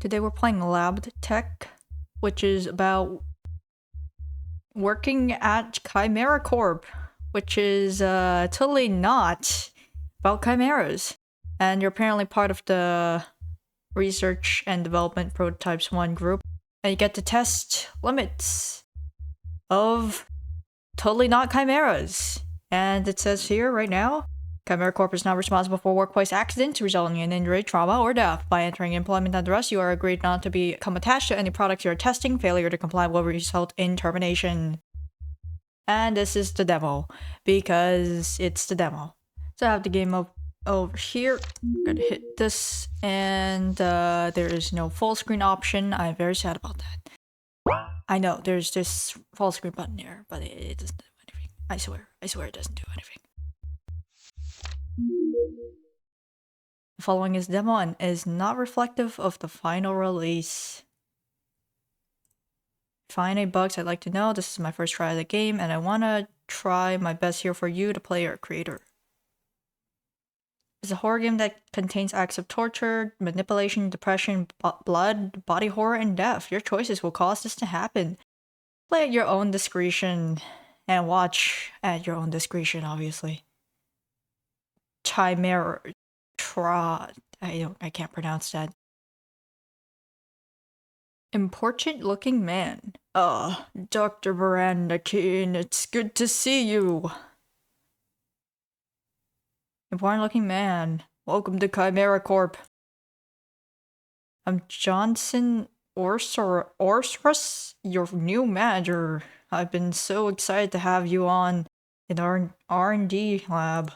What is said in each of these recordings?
Today we're playing Lab Tech, which is about working at Chimera Corp, which is totally not about chimeras. And you're apparently part of the research and development prototypes 1 group, and you get to test limits of totally not chimeras. And it says here right now, Chimera Corp is not responsible for workplace accidents resulting in injury, trauma, or death. By entering employment under us, you are agreed not to become attached to any products you are testing. Failure to comply will result in termination. And this is the demo, because it's the demo. So I have the game up over here. I'm gonna hit this, and there is no full screen option. I'm very sad about that. I know, there's this full screen button here, but it doesn't do anything. I swear it doesn't do anything. The following is demo and is not reflective of the final release. Find any bugs I'd like to know. This is my first try of the game, and I want to try my best here for you, the player creator. It's a horror game that contains acts of torture, manipulation, depression, blood, body horror, and death. Your choices will cause this to happen. Play at your own discretion, and watch at your own discretion, obviously. Chimera. I can't pronounce that. Important looking man. Dr. Miranda Keane, it's good to see you. Important looking man. Welcome to Chimera Corp. I'm Johnson Orsrus, your new manager. I've been so excited to have you on in our R&D lab.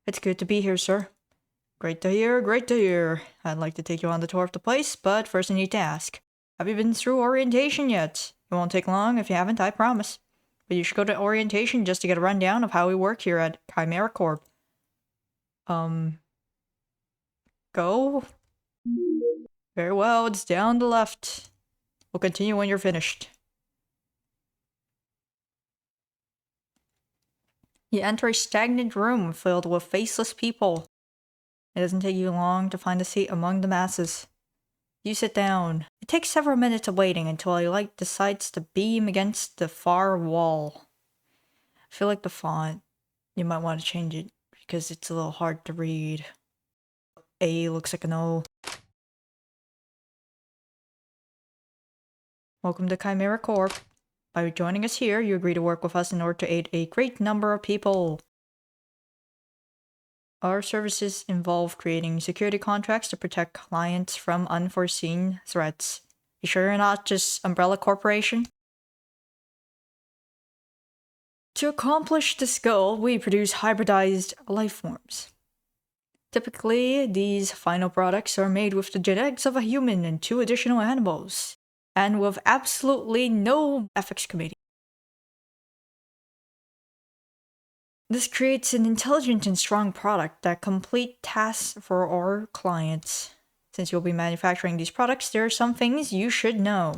It's good to be here, sir. Great to hear. I'd like to take you on the tour of the place, but first I need to ask. Have you been through orientation yet? It won't take long if you haven't, I promise. But you should go to orientation just to get a rundown of how we work here at Chimera Corp. Go? Very well, it's down the left. We'll continue when you're finished. You enter a stagnant room filled with faceless people. It doesn't take you long to find a seat among the masses. You sit down. It takes several minutes of waiting until a light decides to beam against the far wall. I feel like the font, you might want to change it because it's a little hard to read. A looks like an O. Welcome to Chimera Corp. By joining us here, you agree to work with us in order to aid a great number of people. Our services involve creating security contracts to protect clients from unforeseen threats. You sure you're not just Umbrella Corporation? To accomplish this goal, we produce hybridized life forms. Typically, these final products are made with the genetics of a human and 2 additional animals, and with absolutely no ethics committee. This creates an intelligent and strong product that complete tasks for our clients. Since you'll be manufacturing these products, there are some things you should know.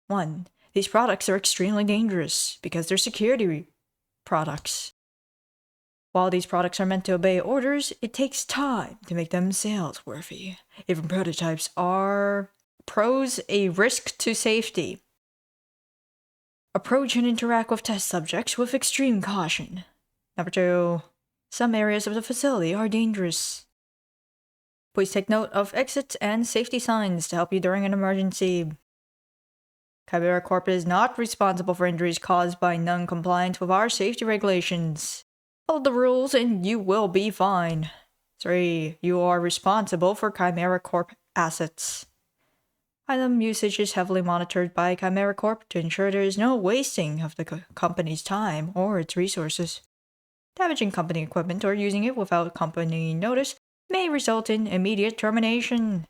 1. These products are extremely dangerous because they're security products. While these products are meant to obey orders, it takes time to make them sales-worthy. Even prototypes pose a risk to safety. Approach and interact with test subjects with extreme caution. Number 2. Some areas of the facility are dangerous. Please take note of exits and safety signs to help you during an emergency. Chimera Corp is not responsible for injuries caused by non-compliance with our safety regulations. Follow the rules and you will be fine. 3. You are responsible for Chimera Corp assets. Item usage is heavily monitored by Chimera Corp to ensure there is no wasting of the company's time or its resources. Damaging company equipment or using it without company notice may result in immediate termination.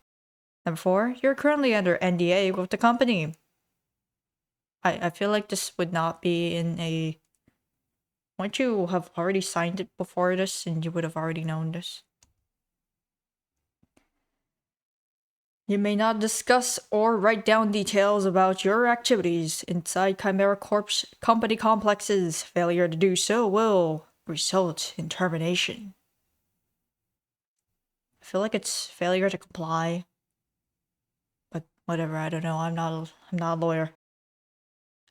Number 4. You're currently under NDA with the company. I feel like this would not be in a... Wouldn't you have already signed it before this and you would have already known this? You may not discuss or write down details about your activities inside Chimera Corp's company complexes. Failure to do so will result in termination. I feel like it's failure to comply. Whatever, I don't know. I'm not a lawyer.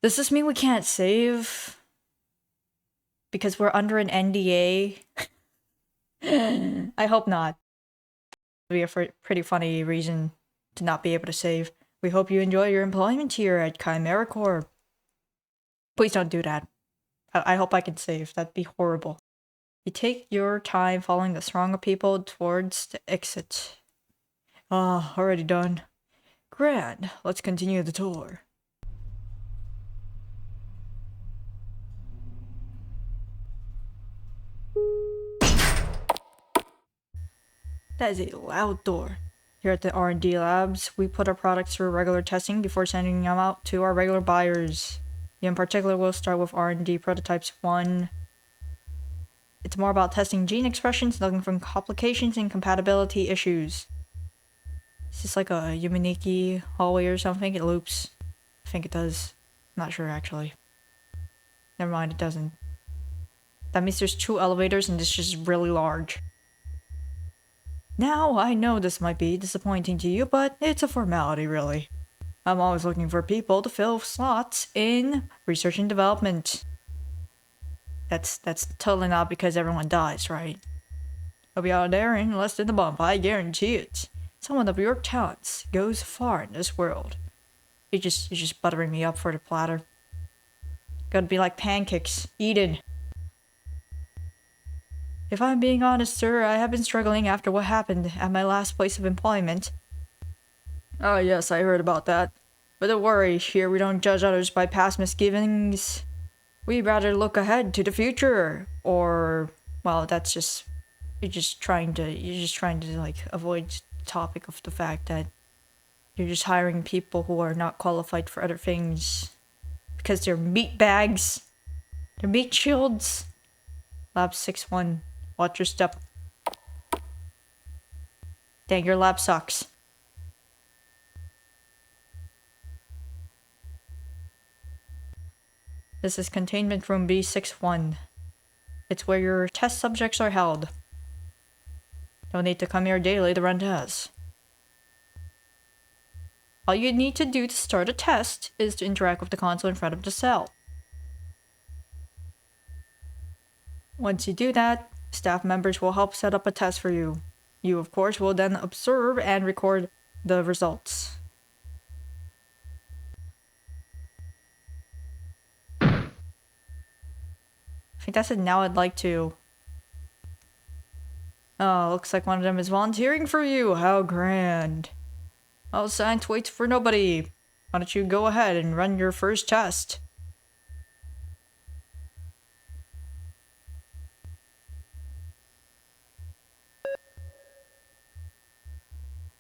Does this mean we can't save? Because we're under an NDA? I hope not. It'd be a pretty funny reason to not be able to save. We hope you enjoy your employment here at Chimera Corp. Please don't do that. I hope I can save. That'd be horrible. You take your time following the throng of people towards the exit. Ah, already done. Grand. Let's continue the tour. That is a loud door. Here at the R&D labs, we put our products through regular testing before sending them out to our regular buyers. In particular, we'll start with R&D prototypes 1. It's more about testing gene expressions, looking for complications and compatibility issues. Is this like a Yumaniki hallway or something? It loops. I think it does. Not sure, actually. Never mind, it doesn't. That means there's 2 elevators and it's just really large. Now, I know this might be disappointing to you, but it's a formality, really. I'm always looking for people to fill slots in research and development. That's totally not because everyone dies, right? I'll be out there in less than a month, I guarantee it. Someone of your talents goes far in this world. You're just buttering me up for the platter. Gotta be like pancakes, eaten. If I'm being honest, sir, I have been struggling after what happened at my last place of employment. Oh yes, I heard about that. But don't worry, here we don't judge others by past misgivings. We'd rather look ahead to the future. Or, well, that's just... You're just trying to like avoid the topic of the fact that you're just hiring people who are not qualified for other things. Because they're meat bags. They're meat shields. Lab 6-1. Watch your step. Dang, your lab sucks. This is containment room B61. It's where your test subjects are held. You'll need to come here daily to run tests. All you need to do to start a test is to interact with the console in front of the cell. Once you do that, staff members will help set up a test for you. You, of course, will then observe and record the results. I think that's it. Now I'd like to... Oh, looks like one of them is volunteering for you. How grand. Well, science waits for nobody. Why don't you go ahead and run your first test?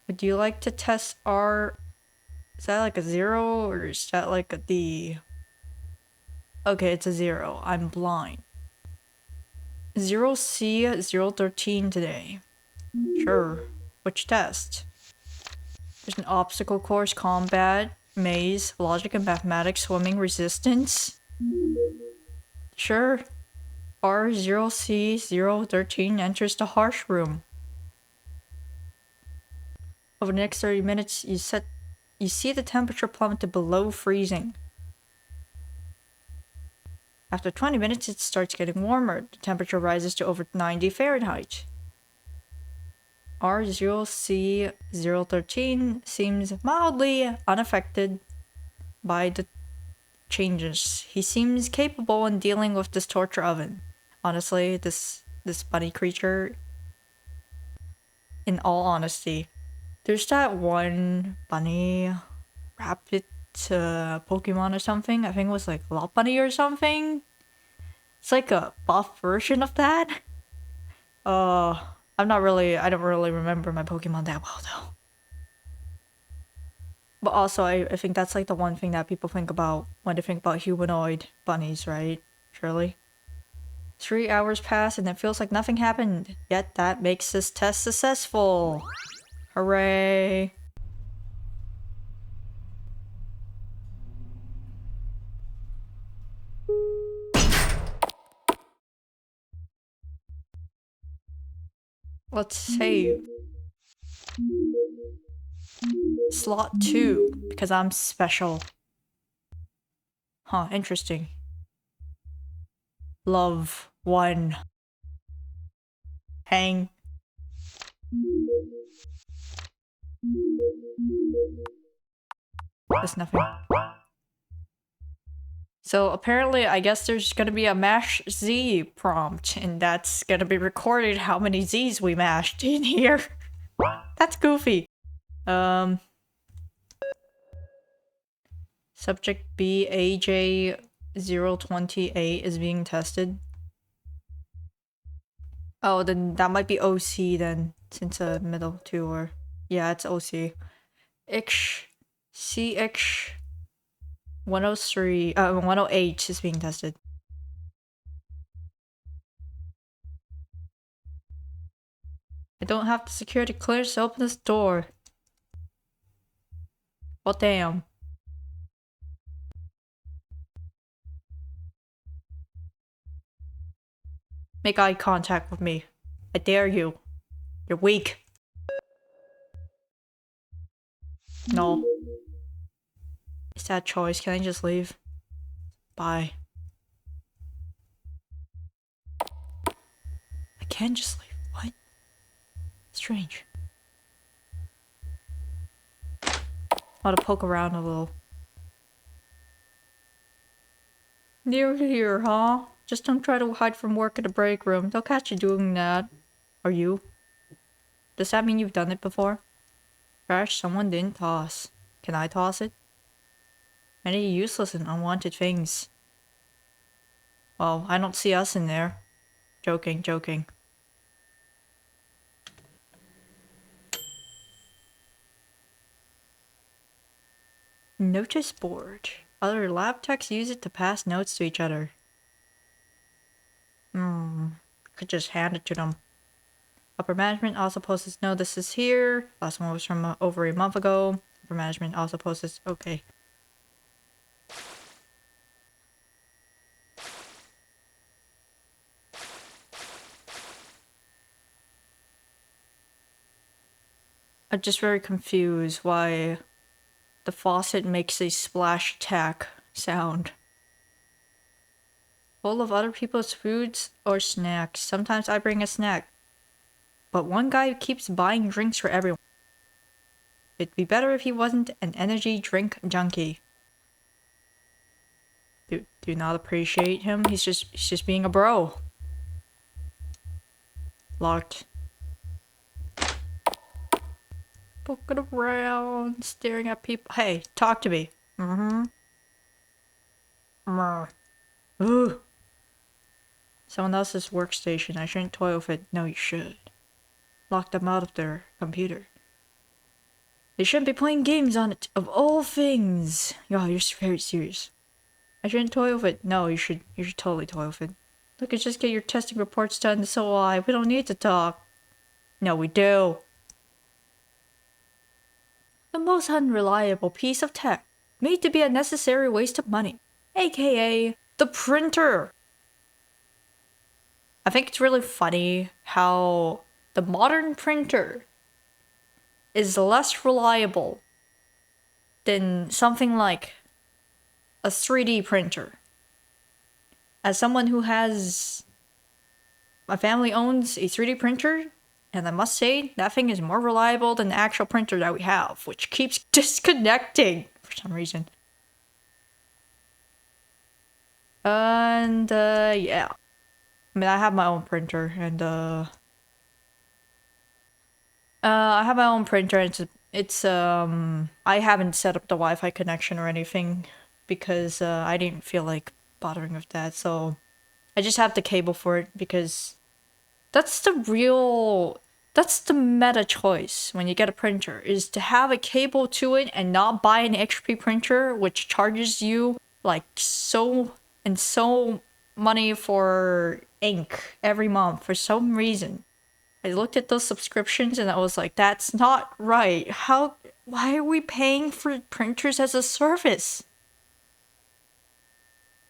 Would you like to test R... Is that like a 0 or is that like a D? Okay, it's a 0. I'm blind. 0C-013 today. Sure. Which test? There's an obstacle course, combat, maze, logic and mathematics, swimming, resistance. Sure. R0C-013 enters the harsh room. Over the next 30 minutes, you see the temperature plummet to below freezing. After 20 minutes, it starts getting warmer. The temperature rises to over 90 Fahrenheit. R0C-013 seems mildly unaffected by the changes. He seems capable in dealing with this torture oven. Honestly, this bunny creature, in all honesty, there's that one bunny rabbit Pokemon or something. I think it was like Lopunny or something. It's like a buff version of that. I don't really remember my Pokemon that well though. But also I think that's like the one thing that people think about when they think about humanoid bunnies, right? Surely. 3 hours pass and it feels like nothing happened. Yet that makes this test successful. Hooray. Let's save. Slot 2, because I'm special. Huh, interesting. Love 1. Hang. That's nothing. So apparently, I guess there's gonna be a mash Z prompt, and that's gonna be recorded how many Z's we mashed in here. That's goofy. Subject B AJ028 is being tested. Oh, then that might be OC then, since middle 2 or... Yeah, it's OC. CX103, 108 is being tested. I don't have the security clearance to open this door. Oh, damn. Make eye contact with me. I dare you. You're weak. No. Is that a choice? Can I just leave? Bye. I can just leave. What? Strange. I want to poke around a little. Near here, huh? Just don't try to hide from work in the break room. They'll catch you doing that. Are you? Does that mean you've done it before? Trash someone didn't toss. Can I toss it? Many useless and unwanted things. Well, I don't see us in there. Joking, joking. Notice board. Other lab techs use it to pass notes to each other. Could just hand it to them. Upper management also posts notices here. Last one was from over a month ago. Upper management also posts. Okay. I'm just very confused why the faucet makes a splash attack sound. Full of other people's foods or snacks. Sometimes I bring a snack. But one guy keeps buying drinks for everyone. It'd be better if he wasn't an energy drink junkie. Do you not appreciate him? He's just being a bro. Locked. Poking around, staring at people. Hey, talk to me. Ooh. Someone else's workstation. I shouldn't toy with it. No, you should. Lock them out of their computer. They shouldn't be playing games on it, of all things. Yo, you're very serious. I shouldn't toy with it. No, you should totally toy with it. Look, just get your testing reports done, so will I. We don't need to talk. No, we do. The most unreliable piece of tech, made to be a necessary waste of money, aka the printer. I think it's really funny how the modern printer is less reliable than something like a 3D printer. As someone who has... My family owns a 3D printer, and I must say, that thing is more reliable than the actual printer that we have, which keeps disconnecting for some reason. And, yeah. I mean, I have my own printer, and, I have my own printer, and it's I haven't set up the Wi-Fi connection or anything, because, I didn't feel like bothering with that, so... I just have the cable for it, because... That's the meta choice when you get a printer, is to have a cable to it and not buy an HP printer, which charges you, like, so money for ink every month for some reason. I looked at those subscriptions and I was like, that's not right. Why are we paying for printers as a service?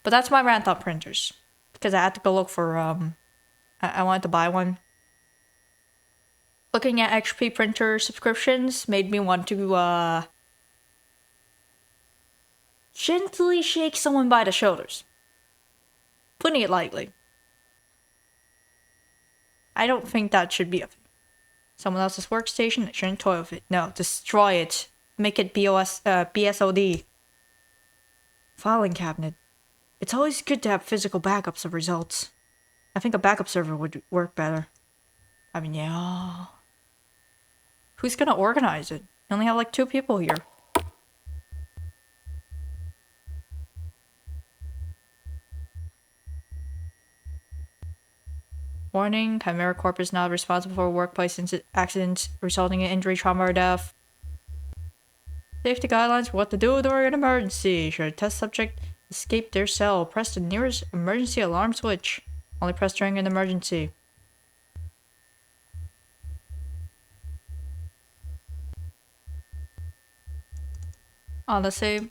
But that's my rant on printers. Because I had to go look for, I wanted to buy one. Looking at HP printer subscriptions made me want to gently shake someone by the shoulders. Putting it lightly. I don't think that should be a thing. Someone else's workstation, I shouldn't toy with it. No, destroy it. Make it BSOD. Filing cabinet. It's always good to have physical backups of results. I think a backup server would work better. I mean, yeah. Who's gonna organize it? You only have like 2 people here. Warning, Chimera Corp is not responsible for workplace accidents resulting in injury, trauma, or death. Safety guidelines for what to do during an emergency. Should a test subject escape their cell, press the nearest emergency alarm switch. Only press during an emergency. Honestly,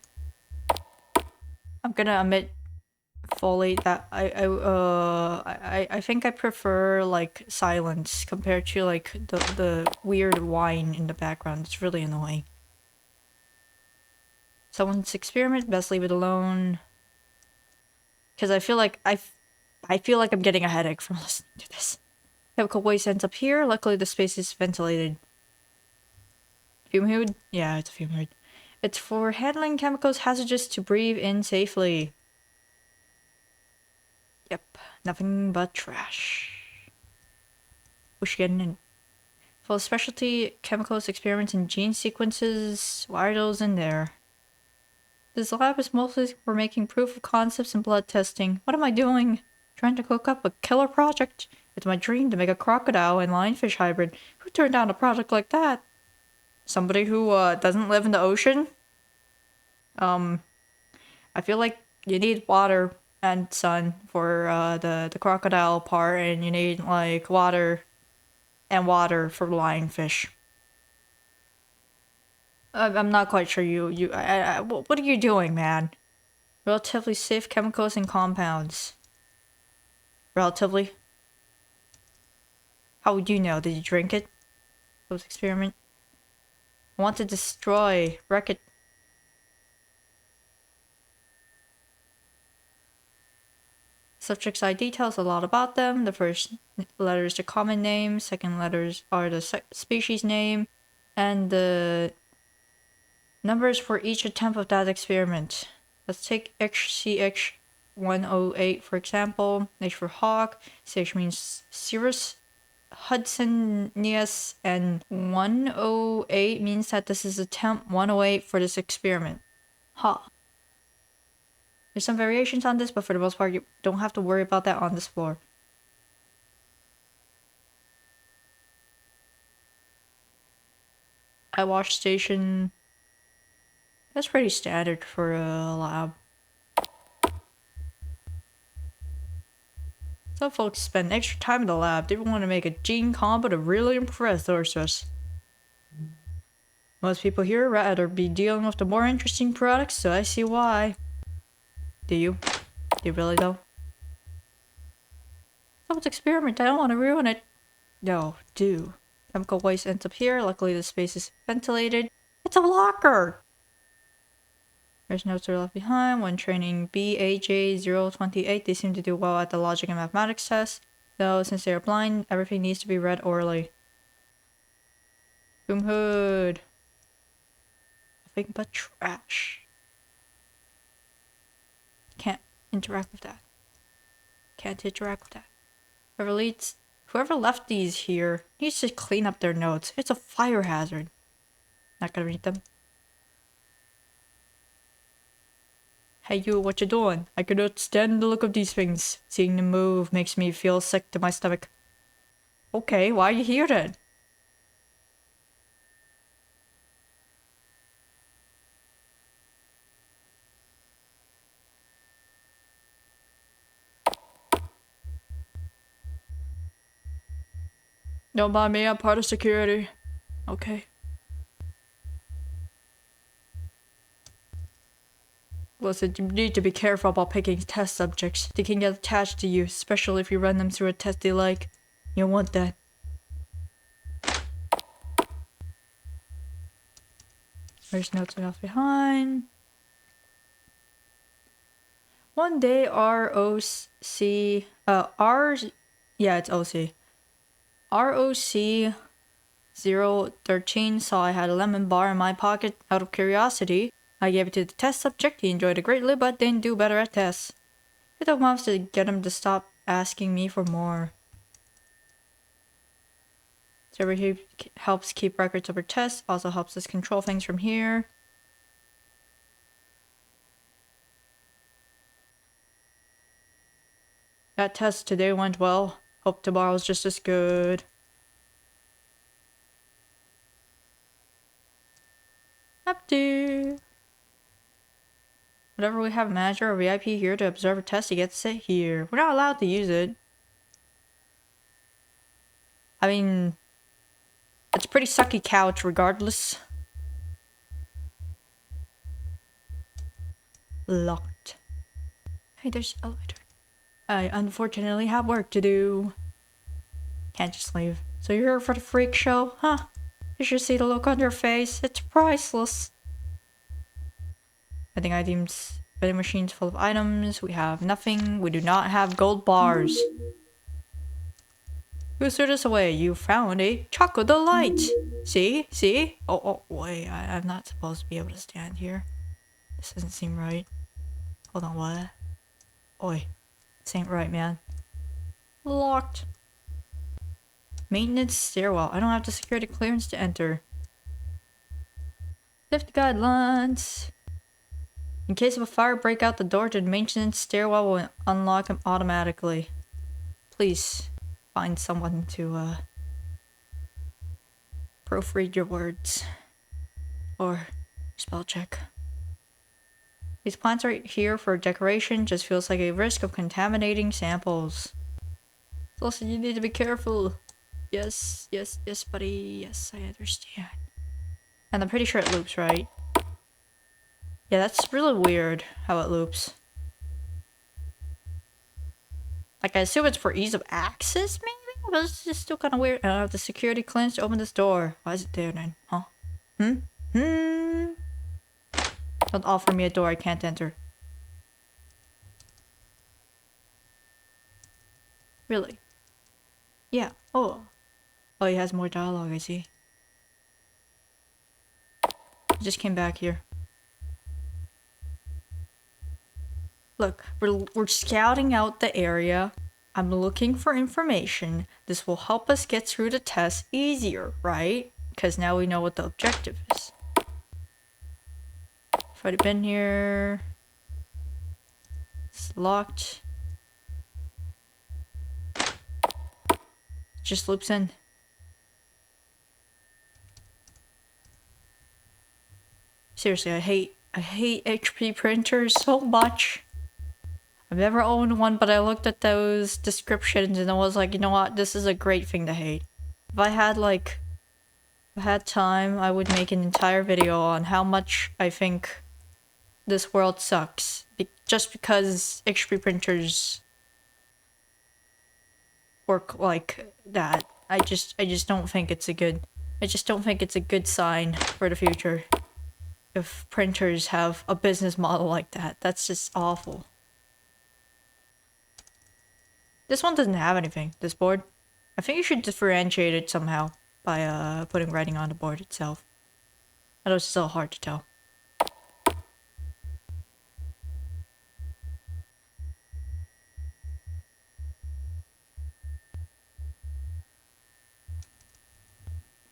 I'm gonna admit fully that I think I prefer like silence compared to like the weird whine in the background. It's really annoying. Someone's experiment, best leave it alone. Because I feel like I'm getting a headache from listening to this. Chemical waste ends up here. Luckily the space is ventilated. Fume hood? Yeah, it's a fume hood. It's for handling chemicals hazardous to breathe in safely. Yep, nothing but trash. What's getting in? Full of specialty chemicals, experiments, and gene sequences. Why are those in there? This lab is mostly for making proof of concepts and blood testing. What am I doing? Trying to cook up a killer project? It's my dream to make a crocodile and lionfish hybrid. Who turned down a project like that? Somebody who doesn't live in the ocean? I feel like you need water and sun for the crocodile part, and you need like water for lionfish. I'm not quite sure what are you doing, man? Relatively safe chemicals and compounds. Relatively? How would you know? Did you drink it? Those experiment? I want to destroy, wreck it. Subject's ID tells a lot about them. The first letter is the common name, second letters are the species name, and the numbers for each attempt of that experiment. Let's take HCH108 for example. H for hawk, CH means Cirrus Hudsonius, and 108 means that this is attempt 108 for this experiment. Huh. There's some variations on this, but for the most part, you don't have to worry about that on this floor. Eye wash station. That's pretty standard for a lab. Some folks spend extra time in the lab. They want to make a gene combo to really impress us. Most people here rather be dealing with the more interesting products, so I see why. Do you? Do you really though? Someone's experiment, I don't want to ruin it. No, do. Chemical waste ends up here. Luckily the space is ventilated. It's a locker! There's notes are left behind. When training BAJ-028, they seem to do well at the logic and mathematics test. Though, since they are blind, everything needs to be read orally. Boom hood. Nothing but trash. Can't interact with that. Can't interact with that. Whoever left these here needs to clean up their notes. It's a fire hazard. Not gonna read them. Hey you, what you doing? I cannot stand the look of these things. Seeing them move makes me feel sick to my stomach. Okay, why are you here then? Don't mind me, I'm part of security. Okay. Listen, you need to be careful about picking test subjects. They can get attached to you, especially if you run them through a test they like. You don't want that. There's notes I left behind. One day R-O-C... Yeah, it's O-C. R-O-C-013 saw I had a lemon bar in my pocket out of curiosity. I gave it to the test subject. He enjoyed it greatly, but didn't do better at tests. It took months to get him to stop asking me for more. Server here helps keep records of her tests, also helps us control things from here. That test today went well. Hope tomorrow's just as good. Up to. Whenever we have a manager or VIP here to observe a test, he gets to sit here. We're not allowed to use it. I mean, it's a pretty sucky couch regardless. Locked. Hey, there's an elevator. I unfortunately have work to do. Can't just leave. So you're here for the freak show, huh? You should see the look on your face. It's priceless. Vending items. Vending machines full of items. We have nothing. We do not have gold bars. Who threw this away? You found a chocolate delight. See? See? Oh, wait. I'm not supposed to be able to stand here. This doesn't seem right. Hold on, what? Oi. This ain't right, man. Locked. Maintenance stairwell. I don't have the security clearance to enter. Lift guidelines. In case of a fire, break out the door to the maintenance stairwell will unlock them automatically. Please find someone to proofread your words. Or spell check. These plants are here for decoration, just feels like a risk of contaminating samples. Also, you need to be careful. Yes, buddy. Yes, I understand. And I'm pretty sure it loops, right? Yeah, that's really weird how it loops. Like, I assume it's for ease of access, maybe? But it's just still kind of weird. I don't have the security clearance to open this door. Why is it there then? Huh? Don't offer me a door I can't enter. Really? Yeah. Oh, he has more dialogue, I see. He just came back here. Look, we're scouting out the area. I'm looking for information. This will help us get through the test easier, right? Because now we know what the objective is. I've already been here. It's locked. Just loops in. Seriously, I hate HP printers so much. I've never owned one, but I looked at those descriptions and I was like, you know what? This is a great thing to hate. If I had time, I would make an entire video on how much I think this world sucks. Just because HP printers work like that. I just don't think it's a good... I just don't think it's a good sign for the future. If printers have a business model like that. That's just awful. This one doesn't have anything, this board. I think you should differentiate it somehow by putting writing on the board itself. I know it's so hard to tell.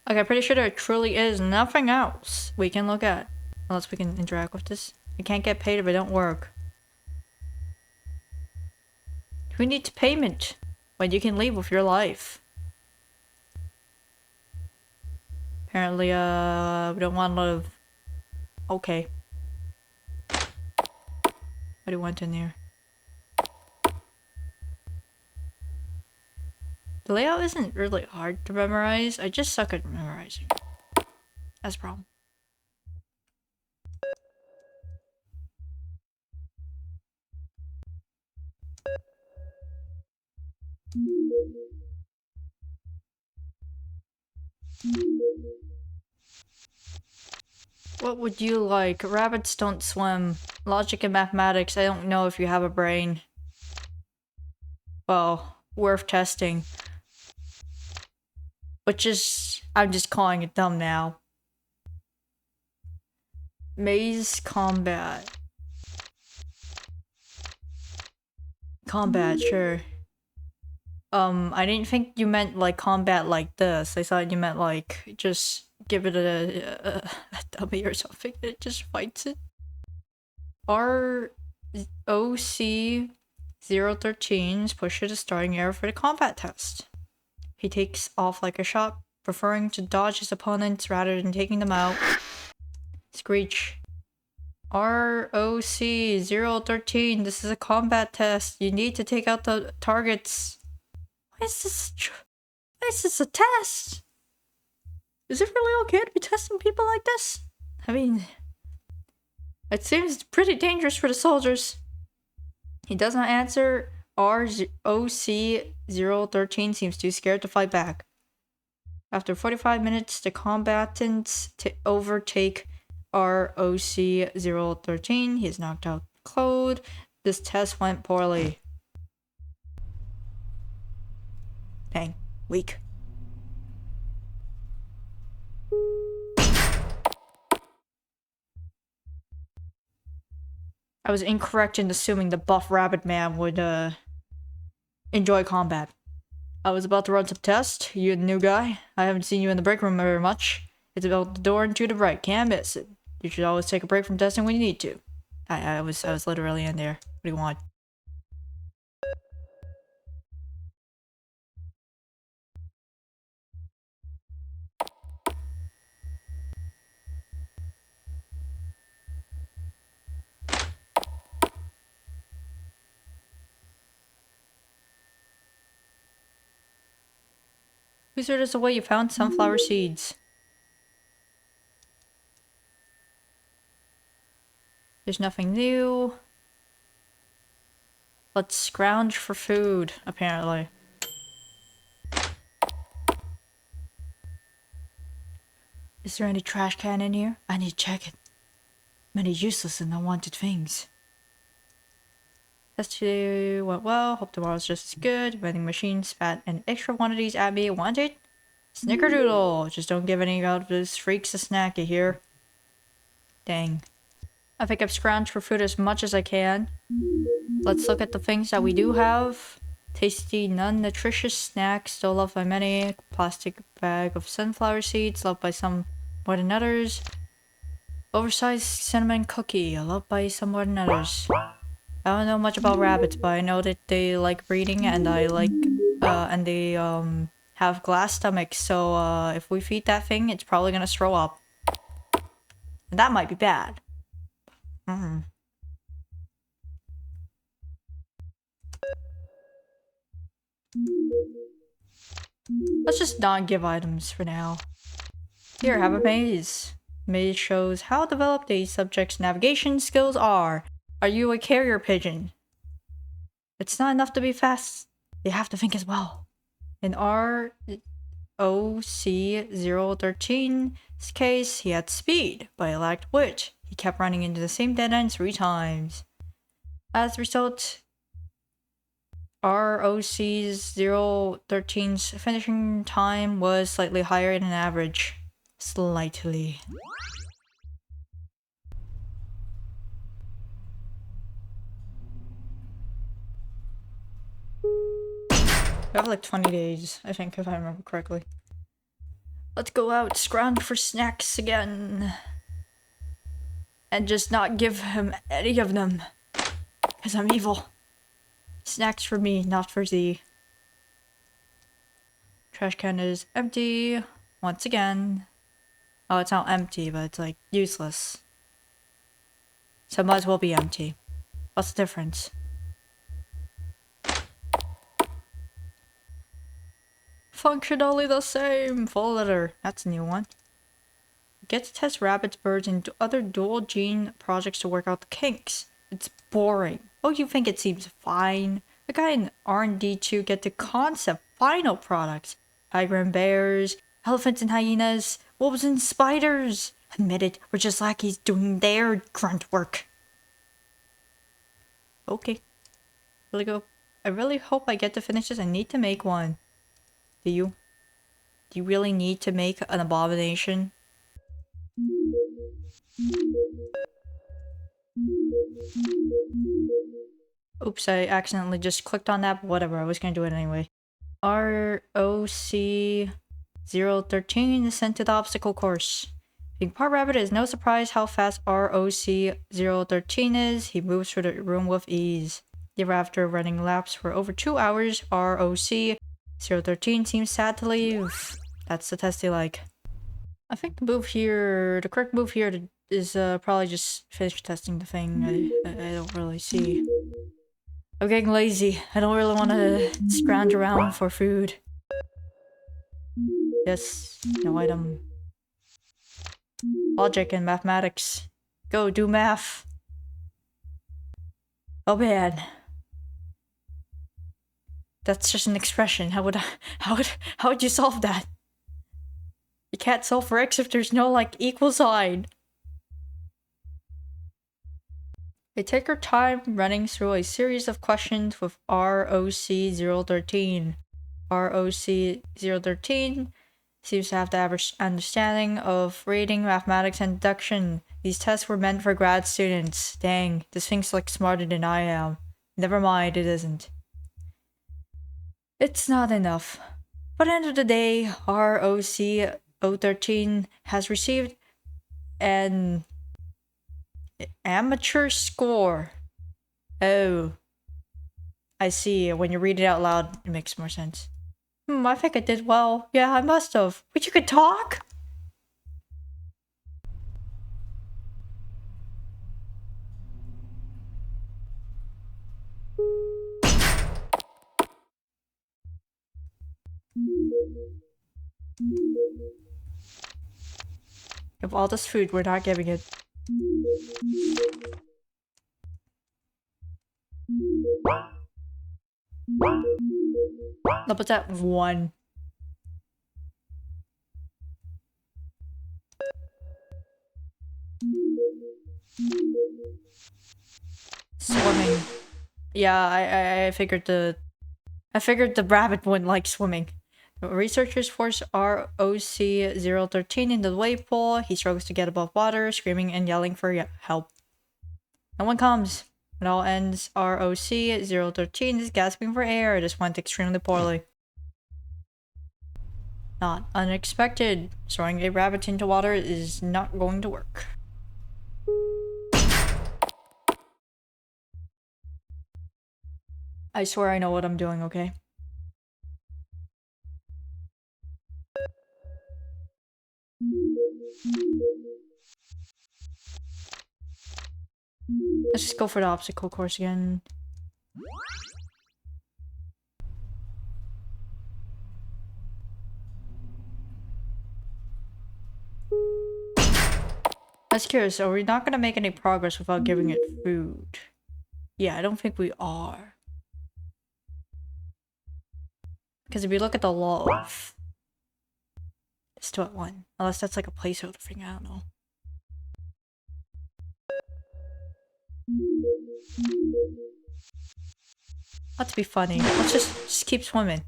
Okay, I'm pretty sure there truly is nothing else we can look at. Unless we can interact with this. We can't get paid if it don't work. Who needs payment when you can leave with your life? Apparently, we don't want a lot of... Okay. What went in there? The layout isn't really hard to memorize. I just suck at memorizing. That's a problem. What would you like? Rabbits don't swim. Logic and mathematics, I don't know if you have a brain. Well, worth testing. I'm just calling it dumb now. Maze combat. Combat, sure. I didn't think you meant like combat like this. I thought you meant like just give it a dummy or something. It just fights it. R-OC-013 is pushed to the starting area for the combat test. He takes off like a shot, preferring to dodge his opponents rather than taking them out. Screech. R-OC-013, this is a combat test. You need to take out the targets. Why is this a test? Is it really okay to be testing people like this? I mean, it seems pretty dangerous for the soldiers. He does not answer. R-OC-013 seems too scared to fight back. After 45 minutes, the combatants overtake R-OC-013. He is knocked out cold. This test went poorly. Dang, weak. I was incorrect in assuming the buff rabbit man would enjoy combat. I was about to run some tests. You the new guy? I haven't seen you in the break room very much. It's about the door and to the right. Can't miss it. You should always take a break from testing when you need to. I was literally in there. What do you want? Who threw this away? You found sunflower seeds. There's nothing new. Let's scrounge for food, apparently. Is there any trash can in here? I need to check it. Many useless and unwanted things. Test today went well. Hope tomorrow's just as good. Vending machine spat an extra one of these at me. Want it? Snickerdoodle! Just don't give any of those freaks a snack, you hear? Dang. I think I've scrounged for food as much as I can. Let's look at the things that we do have. Tasty, non-nutritious snacks, still loved by many. Plastic bag of sunflower seeds, loved by some more than others. Oversized cinnamon cookie, loved by some more than others. I don't know much about rabbits, but I know that they like breeding and they have glass stomachs, so if we feed that thing, it's probably gonna throw up. And that might be bad. Let's just not give items for now. Here, have a maze. Maze shows how developed a subject's navigation skills are. Are you a carrier pigeon? It's not enough to be fast. You have to think as well. In R-OC-013's case, he had speed, but he lacked wit. He kept running into the same dead end 3 times. As a result, R-OC-013's finishing time was slightly higher than average. Slightly. We have like 20 days, I think, if I remember correctly. Let's go out, scrounge for snacks again. And just not give him any of them. Because I'm evil. Snacks for me, not for thee. Trash can is empty. Once again. Oh, it's not empty, but it's like useless. So it might as well be empty. What's the difference? Functionally the same. Full letter. That's a new one. Get to test rabbits, birds, and other dual gene projects to work out the kinks. It's boring. Oh, you think it seems fine? The guy in R&D to get the concept final products. Tiger and bears, elephants and hyenas, wolves and spiders. Admit it, we're just lackeys doing their grunt work. Okay. Really go. I really hope I get to finish this. I need to make one. Do you? Do you really need to make an abomination? Oops, I accidentally just clicked on that, but whatever, I was gonna do it anyway. R-OC-013 is sent to the obstacle course. Being part rabbit, it is no surprise how fast R-OC-013 is. He moves through the room with ease. After running laps for over 2 hours, R-OC-013 seems sad to leave. That's the test they like. I think the correct move here is probably just finish testing the thing. I don't really see. I'm getting lazy. I don't really want to scrounge around for food. Yes, no item. Logic and mathematics. Go, do math. Oh man. That's just an expression. How would you solve that? You can't solve for x if there's no, like, equal sign. They take her time running through a series of questions with R-OC-013. R-OC-013 seems to have the average understanding of reading, mathematics, and deduction. These tests were meant for grad students. Dang, this thing's like smarter than I am. Never mind, it isn't. It's not enough. But at the end of the day, R-OC-013 has received an amateur score. Oh. I see. When you read it out loud, it makes more sense. I think I did well. Yeah, I must have. But you could talk? Of all this food, we're not giving it. No, but that one. Swimming. Yeah, I figured the rabbit wouldn't like swimming. Researchers force R-OC-013 into the wave pool. He struggles to get above water, screaming and yelling for help. No one comes. It all ends. R-OC-013 is gasping for air. This went extremely poorly. Not unexpected. Throwing a rabbit into water is not going to work. I swear I know what I'm doing, okay? Let's just go for the obstacle course again. I was curious, are we not gonna make any progress without giving it food? Yeah, I don't think we are. Because if you look at the law of... It's still at 1. Unless that's like a placeholder thing, I don't know. Let's be funny. Let's just keep swimming.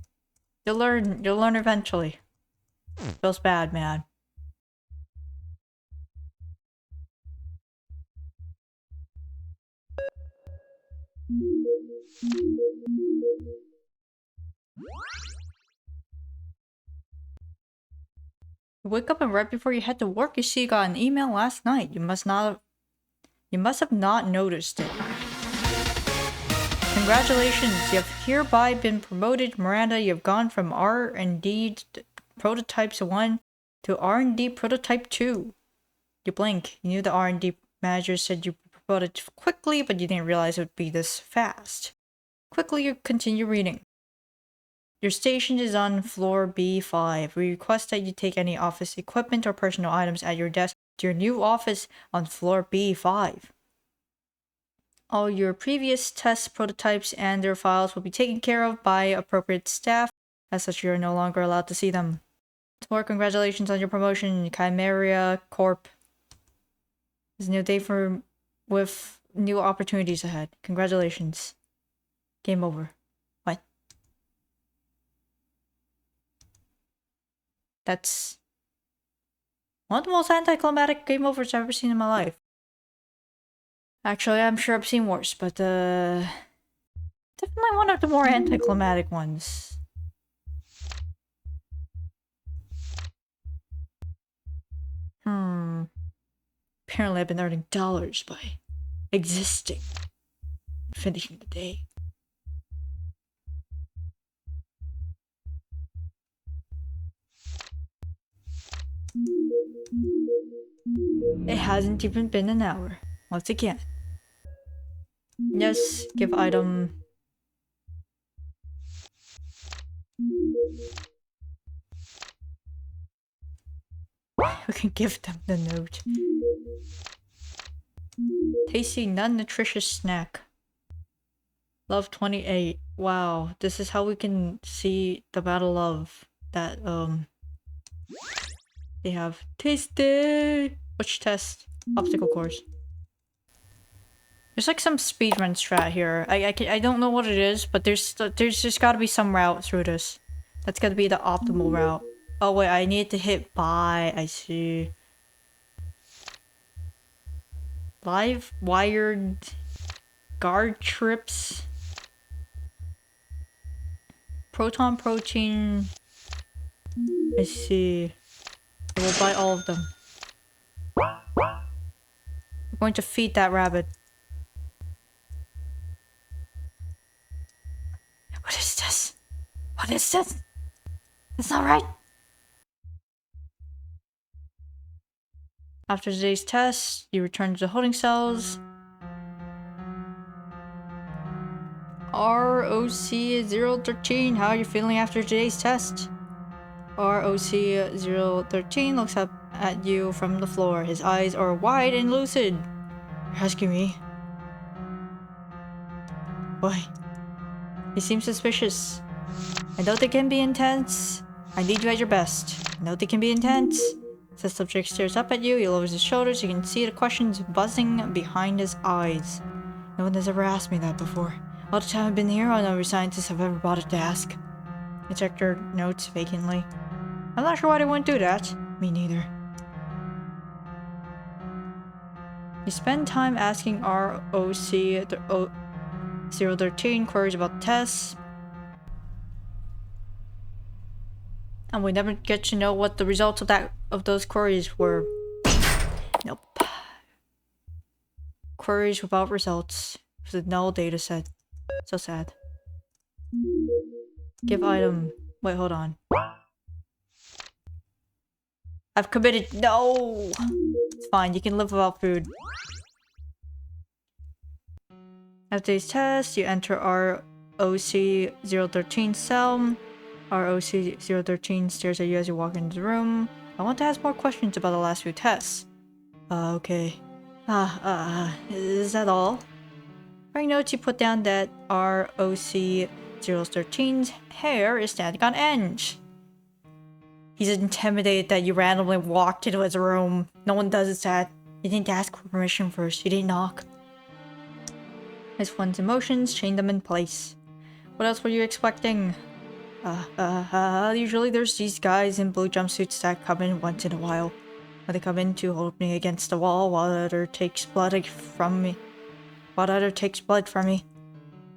You'll learn eventually. Feels bad, man. You wake up and right before you head to work, you see you got an email last night. You must have not noticed it. Congratulations, you have hereby been promoted. Miranda, you have gone from R&D Prototypes 1 to R&D Prototype 2. You blink. You knew the R&D manager said you promoted quickly, but you didn't realize it would be this fast. Quickly, you continue reading. Your station is on floor B5. We request that you take any office equipment or personal items at your desk to your new office on floor B5. All your previous test prototypes and their files will be taken care of by appropriate staff. As such, you are no longer allowed to see them. More congratulations on your promotion, Chimera Corp. It's a new day with new opportunities ahead. Congratulations. Game over. What? That's one of the most anticlimactic game overs I've ever seen in my life. Actually, I'm sure I've seen worse, but definitely one of the more anticlimactic ones. Apparently I've been earning dollars by existing and finishing the day. It hasn't even been an hour. Once again. Yes, give item. We can give them the note. Tasty, non-nutritious snack. Love 28. Wow, this is how we can see the battle of that, they have. Tasty! Which test? Obstacle course. There's like some speedrun strat here. I don't know what it is, but there's just gotta be some route through this. That's gotta be the optimal route. Oh wait, I need to hit buy. I see. Live wired guard trips. Proton protein. I see. I will buy all of them. We're going to feed that rabbit. What is this? What is this? It's not right. After today's test, you return to the holding cells. R-OC-013, how are you feeling after today's test? R-OC-013 looks up at you from the floor. His eyes are wide and lucid. You're asking me? Why? He seems suspicious. I know they can be intense. I need you at your best. I know they can be intense. The subject stares up at you. He lowers his shoulders. You can see the questions buzzing behind his eyes. No one has ever asked me that before. All the time I've been here, all every scientist have ever bothered to ask. You checked your notes vacantly. I'm not sure why they wouldn't do that. Me neither. You spend time asking R-OC-013 queries about tests. And we never get to know what the results of those queries were. Nope. Queries without results. With a null dataset. So sad. Give item. Wait, hold on. I've committed. No! It's fine, you can live without food. After today's test, you enter R-OC-013 cell. R-OC-013 stares at you as you walk into the room. I want to ask more questions about the last few tests. Okay. Is that all? Writing notes, you put down that R-OC-013's hair is standing on end. He's intimidated that you randomly walked into his room. No one does that. You didn't ask for permission first. You didn't knock. His one's emotions, chain them in place. What else were you expecting? Usually there's these guys in blue jumpsuits that come in once in a while. When they come in to hold me against the wall while the other takes blood from me.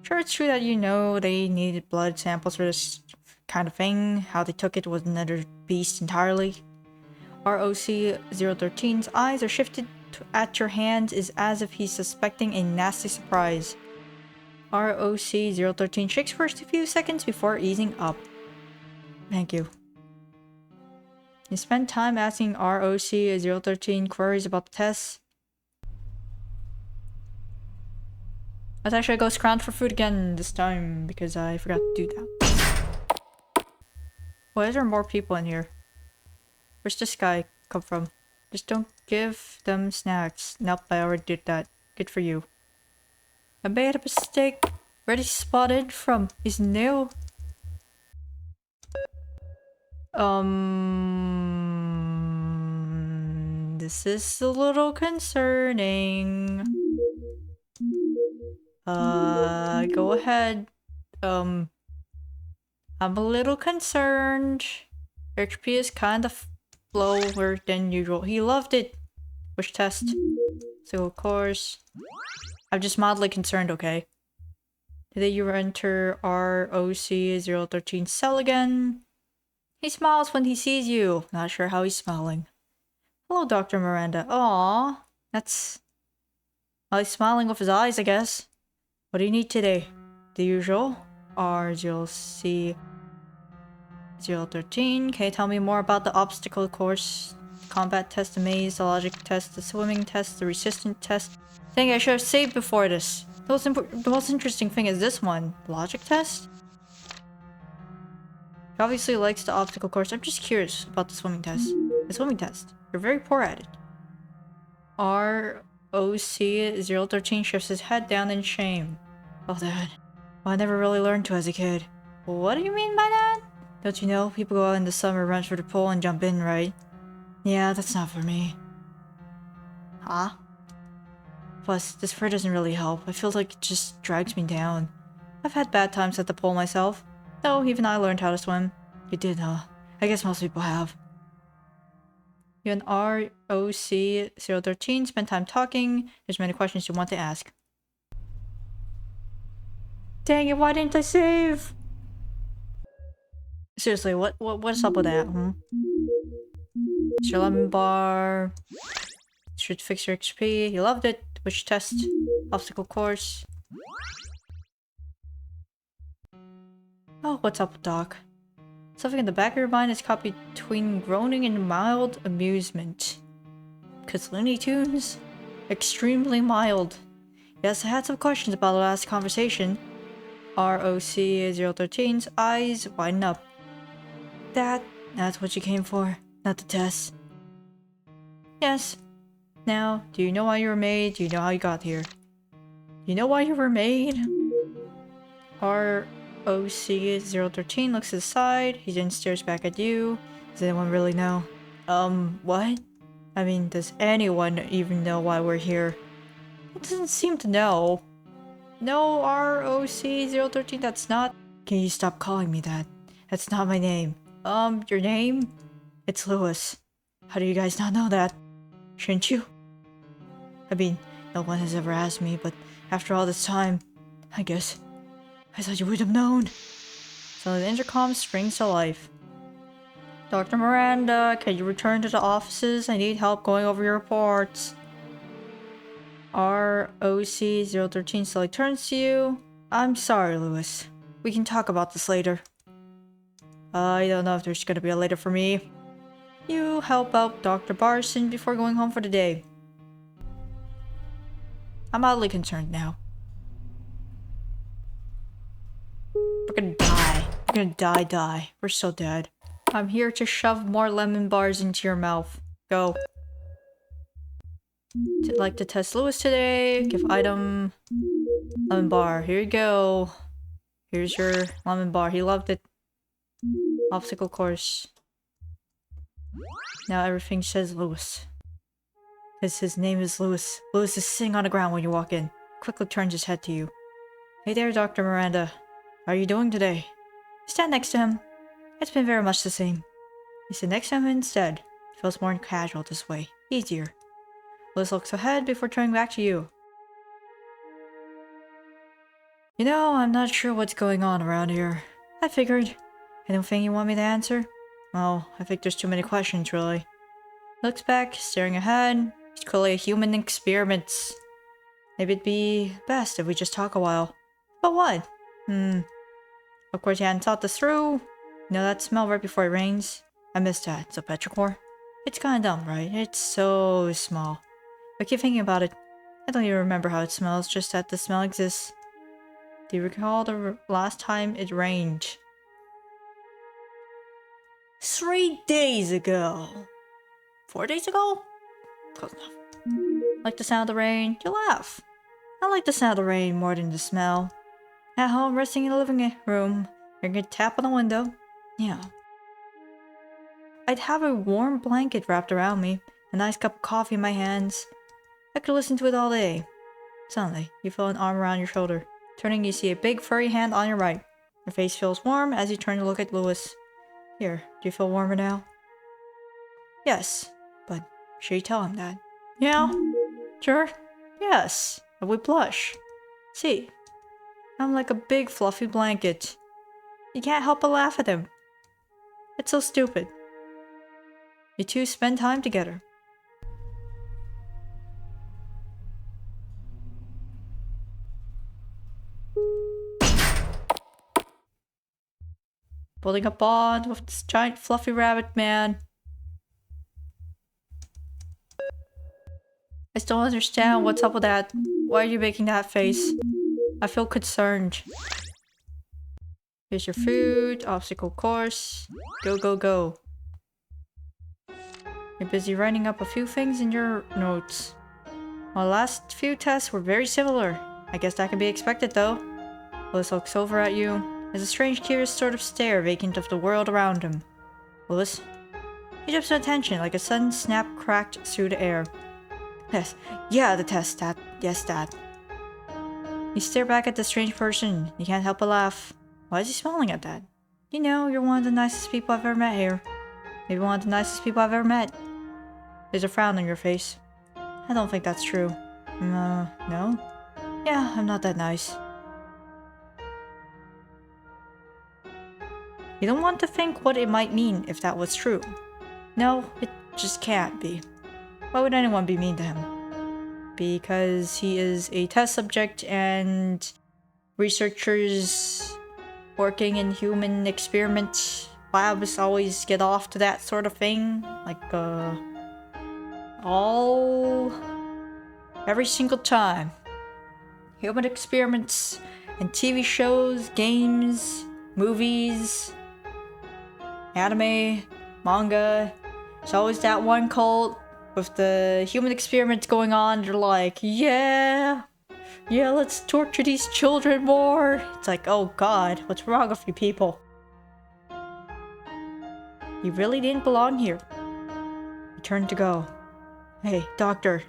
Sure, it's true that you know they needed blood samples for this kind of thing. How they took it was another beast entirely. R-OC-013's eyes are shifted at your hands is as if he's suspecting a nasty surprise. R-OC-013 shakes for a few seconds before easing up. Thank you. You spend time asking R-OC-013 queries about the tests. Let's actually go scrounge for food again this time because I forgot to do that. Why are there more people in here? Where's this guy come from? Just don't give them snacks. Nope, I already did that. Good for you. I made a mistake. Ready spotted from is new. This is a little concerning. Go ahead. I'm a little concerned. HP is kind of lower than usual. He loved it. Which test? So of course. I'm just mildly concerned, okay? Today you enter R-OC-013 cell again. He smiles when he sees you. Not sure how he's smiling. Hello, Dr. Miranda. Aww. That's... well, he's smiling with his eyes, I guess. What do you need today? The usual. R-0C-013. Can you tell me more about the obstacle course? Combat test, the maze, the logic test, the swimming test, the resistance test. Dang, I should have saved before this. The most interesting thing is this one. Logic test? He obviously likes the obstacle course. I'm just curious about the swimming test. The swimming test. You're very poor at it. R-OC-013 shifts his head down in shame. Oh, Dad. Well, I never really learned to as a kid. What do you mean by that? Don't you know, people go out in the summer, run for the pool, and jump in, right? Yeah, that's not for me. Huh? Plus, this fur doesn't really help. I feel like it just drags me down. I've had bad times at the pool myself. Though, even I learned how to swim. You did, huh? I guess most people have. You and R-OC-013 spend time talking. There's many questions you want to ask. Dang it, why didn't I save? Seriously, what's up with that, It's your lemon bar. Should fix your XP. You loved it. Which test? Obstacle course. Oh, what's up, Doc? Something in the back of your mind is caught between groaning and mild amusement. 'Cause Looney Tunes? Extremely mild. Yes, I had some questions about the last conversation. R-OC-013's eyes widen up. That's what you came for, not the test. Yes. Now, do you know why you were made? Do you know how you got here? You know why you were made? R-OC-013 looks to the side. He then stares back at you. Does anyone really know? What? I mean, does anyone even know why we're here? It doesn't seem to know. No, R-OC-013, that's not... Can you stop calling me that? That's not my name. Your name? It's Lewis. How do you guys not know that? Shouldn't you? I mean, no one has ever asked me, but after all this time, I guess I thought you would have known. So the intercom springs to life. Dr. Miranda, can you return to the offices? I need help going over your reports. R-OC-013 slowly turns to you. I'm sorry, Lewis. We can talk about this later. I don't know if there's gonna be a later for me. You help out Dr. Barson before going home for the day. I'm oddly concerned now. We're gonna die. We're gonna die. We're so dead. I'm here to shove more lemon bars into your mouth. Go. Like to test Lewis today. Give item. Lemon bar. Here you go. Here's your lemon bar. He loved it. Obstacle course. Now everything says Lewis. Because his name is Lewis. Lewis is sitting on the ground when you walk in. Quickly turns his head to you. Hey there, Dr. Miranda. How are you doing today? Stand next to him. It's been very much the same. You sit next to him instead. It feels more casual this way. Easier. Lewis looks ahead before turning back to you. You know, I'm not sure what's going on around here. I figured. Anything you want me to answer? Well, I think there's too many questions, really. Looks back, staring ahead. It's clearly a human experiment. Maybe it'd be best if we just talk a while. But what? Of course you hadn't thought this through. You know that smell right before it rains? I missed that, so petrichor. It's kinda dumb, right? It's so small. But keep thinking about it. I don't even remember how it smells, just that the smell exists. Do you recall the last time it rained? 3 days ago. 4 days ago? Close enough. Like the sound of the rain? You laugh. I like the sound of the rain more than the smell. At home, resting in the living room, hearing a tap on the window. Yeah. I'd have a warm blanket wrapped around me, a nice cup of coffee in my hands. I could listen to it all day. Suddenly, you feel an arm around your shoulder. Turning, you see a big furry hand on your right. Your face feels warm as you turn to look at Lewis. Here, do you feel warmer now? Yes, but should you tell him that? Yeah, sure. Yes, I would blush. See, I'm like a big fluffy blanket. You can't help but laugh at him. It's so stupid. You two spend time together. Building a bond with this giant fluffy rabbit man. I still don't understand what's up with that. Why are you making that face? I feel concerned. Here's your food, obstacle course. Go, go, go. You're busy writing up a few things in your notes. My last few tests were very similar. I guess that can be expected though. Willis looks over at you. There's a strange, curious sort of stare vacant of the world around him. Willis? He jumps to attention like a sudden snap cracked through the air. Yes, yeah, the test, Dad. Yes, Dad. You stare back at the strange person. You can't help but laugh. Why is he smiling at that? You know, you're one of the nicest people I've ever met here. Maybe one of the nicest people I've ever met. There's a frown on your face. I don't think that's true. No? Yeah, I'm not that nice. You don't want to think what it might mean if that was true. No, it just can't be. Why would anyone be mean to him? Because he is a test subject and researchers working in human experiment labs always get off to that sort of thing. Like, every single time. Human experiments and TV shows, games, movies, anime, manga. It's always that one cult with the human experiments going on. They're like, yeah, let's torture these children more. It's like, oh god, what's wrong with you people? You really didn't belong here. You turned to go. Hey, doctor.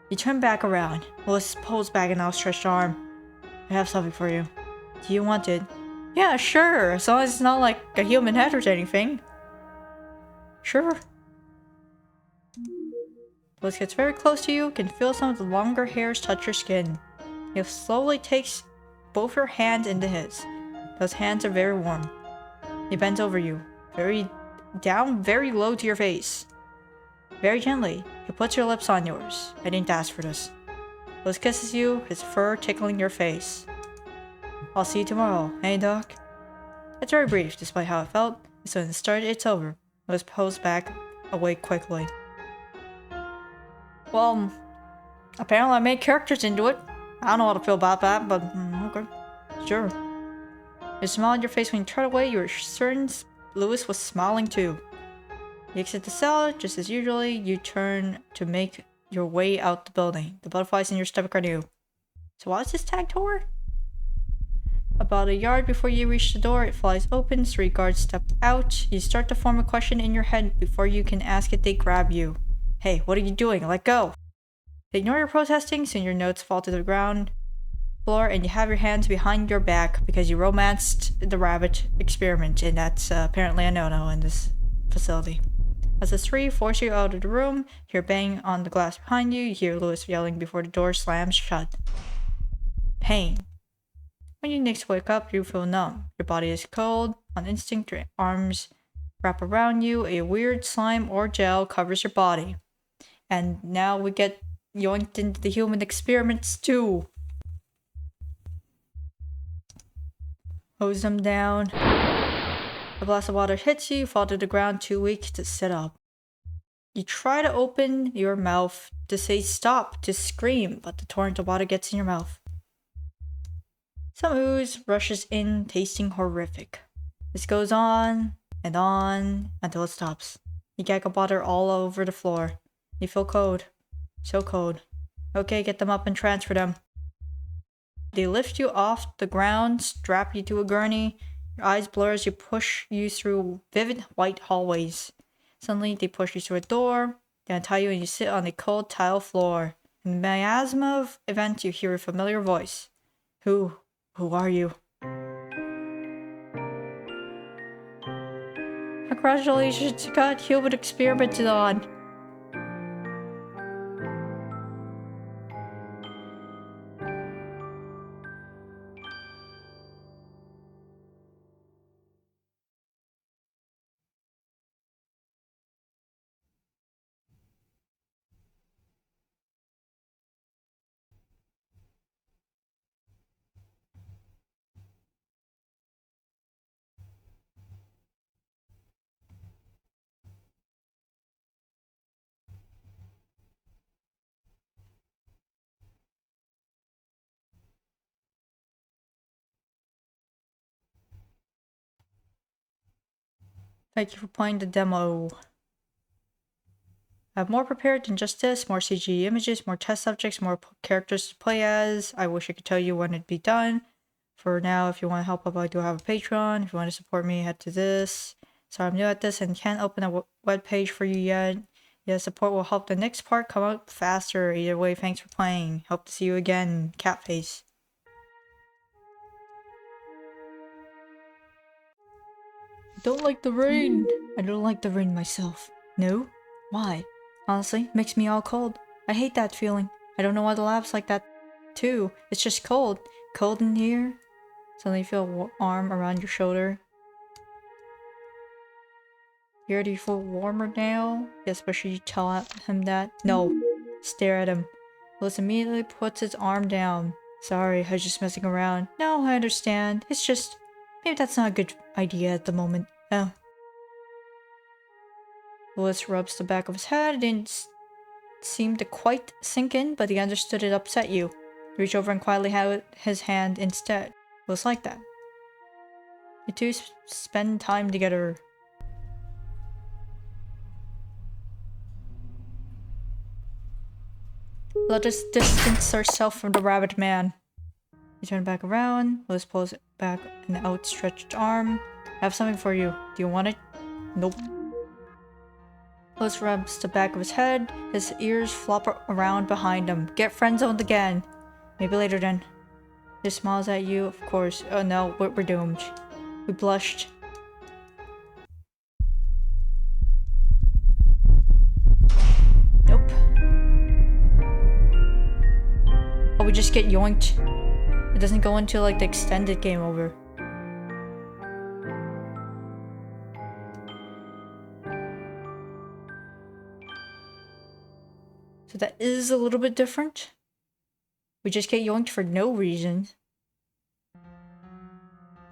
You turn back around. Willis pulls back an outstretched arm. I have something for you. Do you want it? Yeah, sure, as long as it's not like a human head or anything. Sure. Willis gets very close to you, can feel some of the longer hairs touch your skin. He slowly takes both your hands into his. Those hands are very warm. He bends over you, very low to your face. Very gently, he puts your lips on yours. I didn't ask for this. Willis kisses you, his fur tickling your face. I'll see you tomorrow, hey Doc? It's very brief, despite how it felt. As soon as it started, it's over. Willis pulls back away quickly. Well, apparently I made characters into it. I don't know how to feel about that, but okay. Sure. You smile on your face when you turn away. You were certain Lewis was smiling too. You exit the cell, just as usually, you turn to make your way out the building. The butterflies in your stomach are new. So why is this tag toward? About a yard before you reach the door, it flies open, 3 guards step out. You start to form a question in your head. Before you can ask it, they grab you. Hey, what are you doing? Let go! They ignore your protesting, soon your notes fall to the ground floor, and you have your hands behind your back because you romanced the rabbit experiment, and that's apparently a no-no in this facility. As the 3 force you out of the room, you hear bang on the glass behind you. You hear Lewis yelling before the door slams shut. Pain. When you next wake up, you feel numb. Your body is cold. On instinct, your arms wrap around you. A weird slime or gel covers your body. And now we get yoinked into the human experiments too. Hose them down. A blast of water hits you, fall to the ground, too weak to sit up. You try to open your mouth to say stop, to scream, but the torrent of water gets in your mouth. Some ooze rushes in, tasting horrific. This goes on until it stops. You gaggle water all over the floor. You feel cold. So cold. Okay, get them up and transfer them. They lift you off the ground, strap you to a gurney. Your eyes blur as you push you through vivid white hallways. Suddenly, they push you through a door. Gonna tie you and you sit on the cold tile floor. In the miasma of events, you hear a familiar voice. Who are you? Congratulations, you got human experimented on. Thank you for playing the demo. I have more prepared than just this. More CG images, more test subjects, more characters to play as. I wish I could tell you when it'd be done. For now, if you want to help up, I do have a Patreon. If you want to support me, head to this. So I'm new at this and can't open a web page for you yet. Yeah, support will help the next part come out faster. Either way, thanks for playing. Hope to see you again, Catface. I don't like the rain. I don't like the rain myself. No? Why? Honestly, it makes me all cold. I hate that feeling. I don't know why the lab's like that too. It's just cold. Cold in here. Suddenly you feel a arm around your shoulder. Here, do you feel warmer now? Yes, but should you tell him that? No. Stare at him. Willis immediately puts his arm down. Sorry, I was just messing around. No, I understand. It's just... maybe that's not a good idea at the moment. Oh. Willis rubs the back of his head. It didn't seem to quite sink in, but he understood it upset you. He reached over and quietly held his hand instead. It was like that. You two spend time together. Let us distance ourselves from the rabbit man. You turn back around. Willis pulls back an outstretched arm. I have something for you. Do you want it? Nope. Willis rubs the back of his head. His ears flop around behind him. Get friend-zoned again. Maybe later then. He smiles at you, of course. Oh no, we're doomed. We blushed. Nope. Oh, we just get yoinked. It doesn't go into like the extended game over. So that is a little bit different. We just get yoinked for no reason.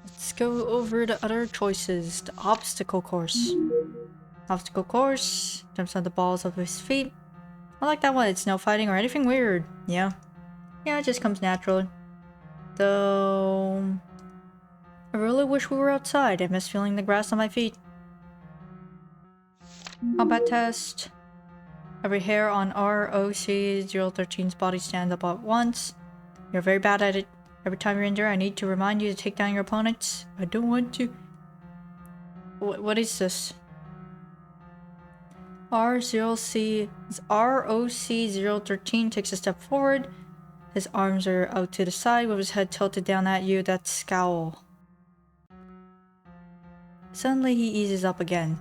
Let's go over the other choices. The obstacle course. Obstacle course. Jumps on the balls of his feet. I like that one. It's no fighting or anything weird. Yeah. Yeah, it just comes naturally. Though... I really wish we were outside. I miss feeling the grass on my feet. Combat test. Every hair on R-OC-013's body stands up at once. You're very bad at it. Every time you're in there, I need to remind you to take down your opponents. I don't want to... What is this? R-OC-013 takes a step forward. His arms are out to the side with his head tilted down at you. That scowl. Suddenly he eases up again.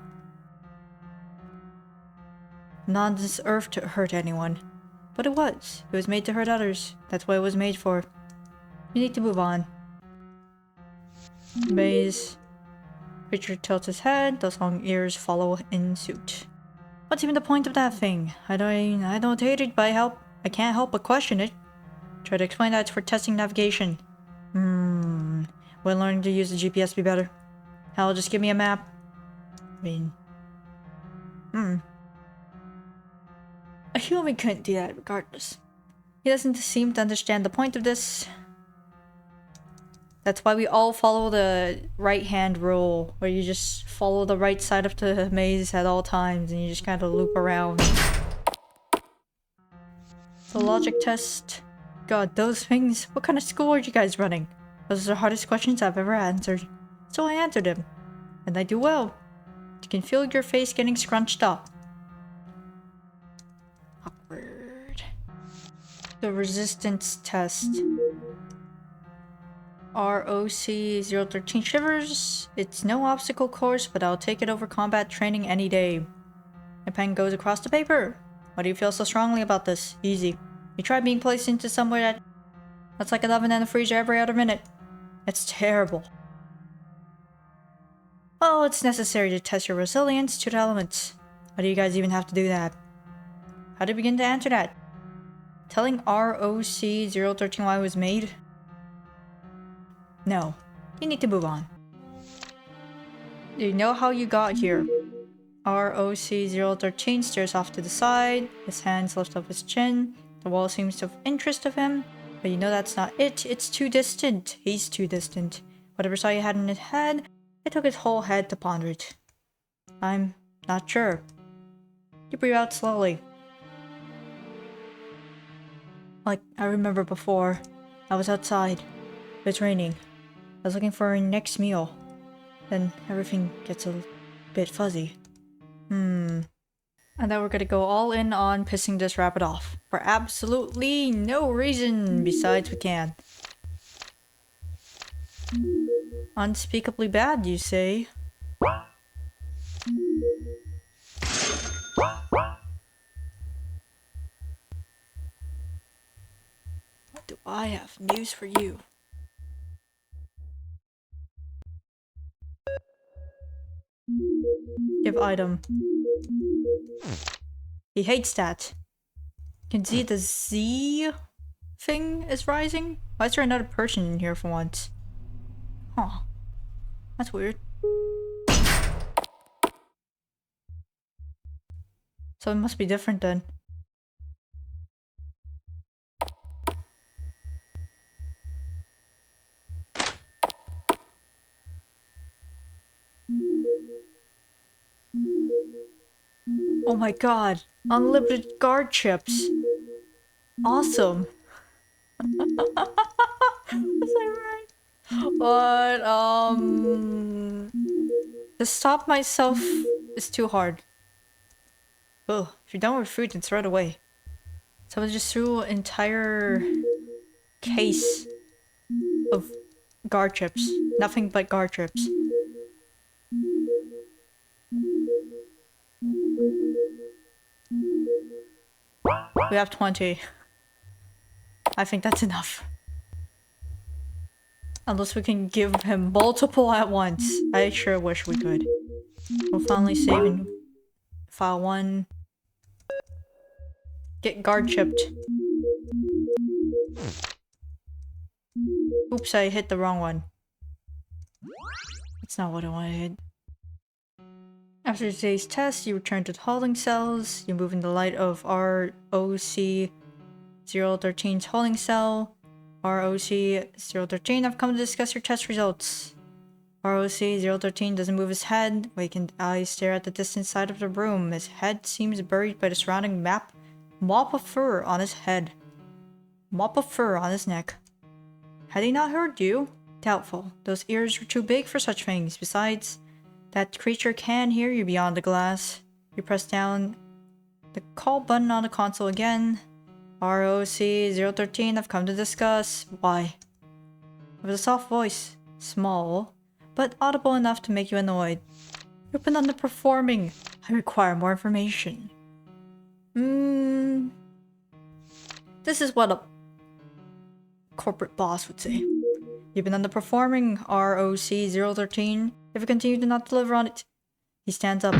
Not on this earth to hurt anyone. But it was. It was made to hurt others. That's what it was made for. You need to move on. Maze. Creature tilts his head. Those long ears follow in suit. What's even the point of that thing? I don't hate it, but I can't help but question it. Try to explain that it's for testing navigation. When learning to use the GPS be better? Hell, just give me a map. I mean... A human couldn't do that regardless. He doesn't seem to understand the point of this. That's why we all follow the right-hand rule, where you just follow the right side of the maze at all times, and you just kind of loop around. The logic test. God, those things. What kind of school are you guys running? Those are the hardest questions I've ever answered. So I answered them. And I do well. You can feel your face getting scrunched up. The resistance test. R-OC-013 shivers. It's no obstacle course, but I'll take it over combat training any day. My pen goes across the paper. Why do you feel so strongly about this? Easy. You tried being placed into somewhere that's like an oven and a freezer every other minute. It's terrible. Well, it's necessary to test your resilience to the elements. Why do you guys even have to do that? How do you begin to answer that? Telling R-OC-013 why it was made? No. You need to move on. Do you know how you got here? R-OC-013 stares off to the side. His hands lift up his chin. The wall seems to have interest of him. But you know that's not it. It's too distant. He's too distant. Whatever saw you had in his head, it took his whole head to ponder it. I'm not sure. You breathe out slowly. Like, I remember before, I was outside. It's raining. I was looking for our next meal. Then everything gets a bit fuzzy. And then we're gonna go all in on pissing this rabbit off. For absolutely no reason besides we can. Unspeakably bad, you say? What do I have news for you? Give item. He hates that. You can see the Z thing is rising? Why is there another person in here for once? Huh. That's weird. So it must be different then. Oh my god. Unlimited guard chips. Awesome. Is that right? But, to stop myself is too hard. Ugh, if you're done with food, then throw it away. Someone just threw an entire case of guard chips. Nothing but guard chips. We have 20. I think that's enough. Unless we can give him multiple at once. I sure wish we could. We'll finally save in file 1. Get guard chipped. Oops, I hit the wrong one. That's not what I wanted. After today's test, you return to the holding cells. You move in the light of R-OC-013's holding cell. R-OC-013, I've come to discuss your test results. R-OC-013 doesn't move his head. Vacant eyes stare at the distant side of the room. His head seems buried by the surrounding mop of fur on his head. Mop of fur on his neck. Had he not heard you? Doubtful. Those ears were too big for such things. Besides, that creature can hear you beyond the glass. You press down the call button on the console again. R-OC-013, I've come to discuss. Why? With a soft voice. Small, but audible enough to make you annoyed. You've been underperforming. I require more information. This is what a corporate boss would say. You've been underperforming, R-OC-013. If you continue to not deliver on it... He stands up.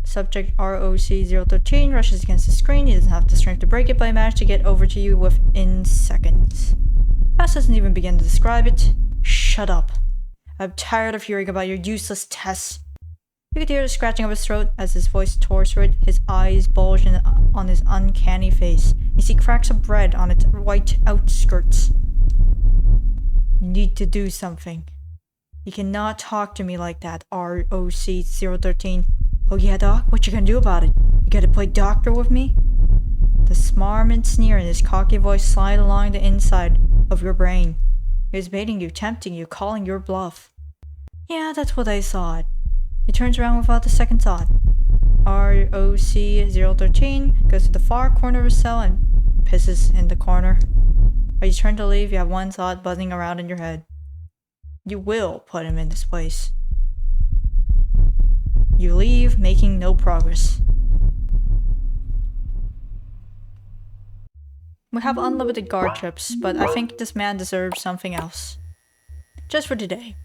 Subject R-OC-013 rushes against the screen. He doesn't have the strength to break it, but he managed to get over to you within seconds. Fast doesn't even begin to describe it. Shut up. I'm tired of hearing about your useless tests. You could hear the scratching of his throat as his voice tore through it. His eyes bulged on his uncanny face. You see cracks of bread on its white outskirts. You need to do something. You cannot talk to me like that, R-OC-013. Oh yeah, Doc? What you gonna do about it? You gotta play doctor with me? The smarm and sneer in his cocky voice slide along the inside of your brain. He was baiting you, tempting you, calling your bluff. Yeah, that's what I thought. He turns around without a second thought. R-OC-013 goes to the far corner of his cell and pisses in the corner. As you turn to leave, you have one thought buzzing around in your head. You will put him in this place. You leave, making no progress. We have unlimited guard trips, but I think this man deserves something else. Just for today.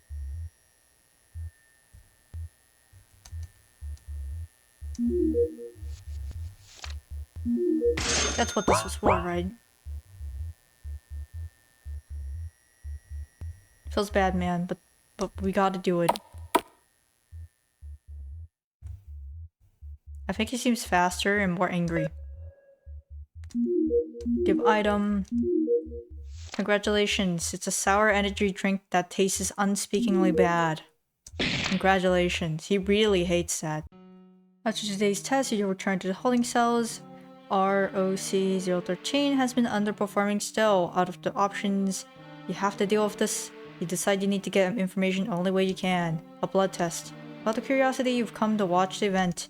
That's what this was for, right? Feels bad, man, but we gotta do it. I think he seems faster and more angry. Give item. Congratulations, it's a sour energy drink that tastes unspeakingly bad. Congratulations, he really hates that. After today's test, you return to the holding cells. R-OC-013 has been underperforming still. Out of the options, you have to deal with this. You decide you need to get information the only way you can. A blood test. Out of curiosity, you've come to watch the event.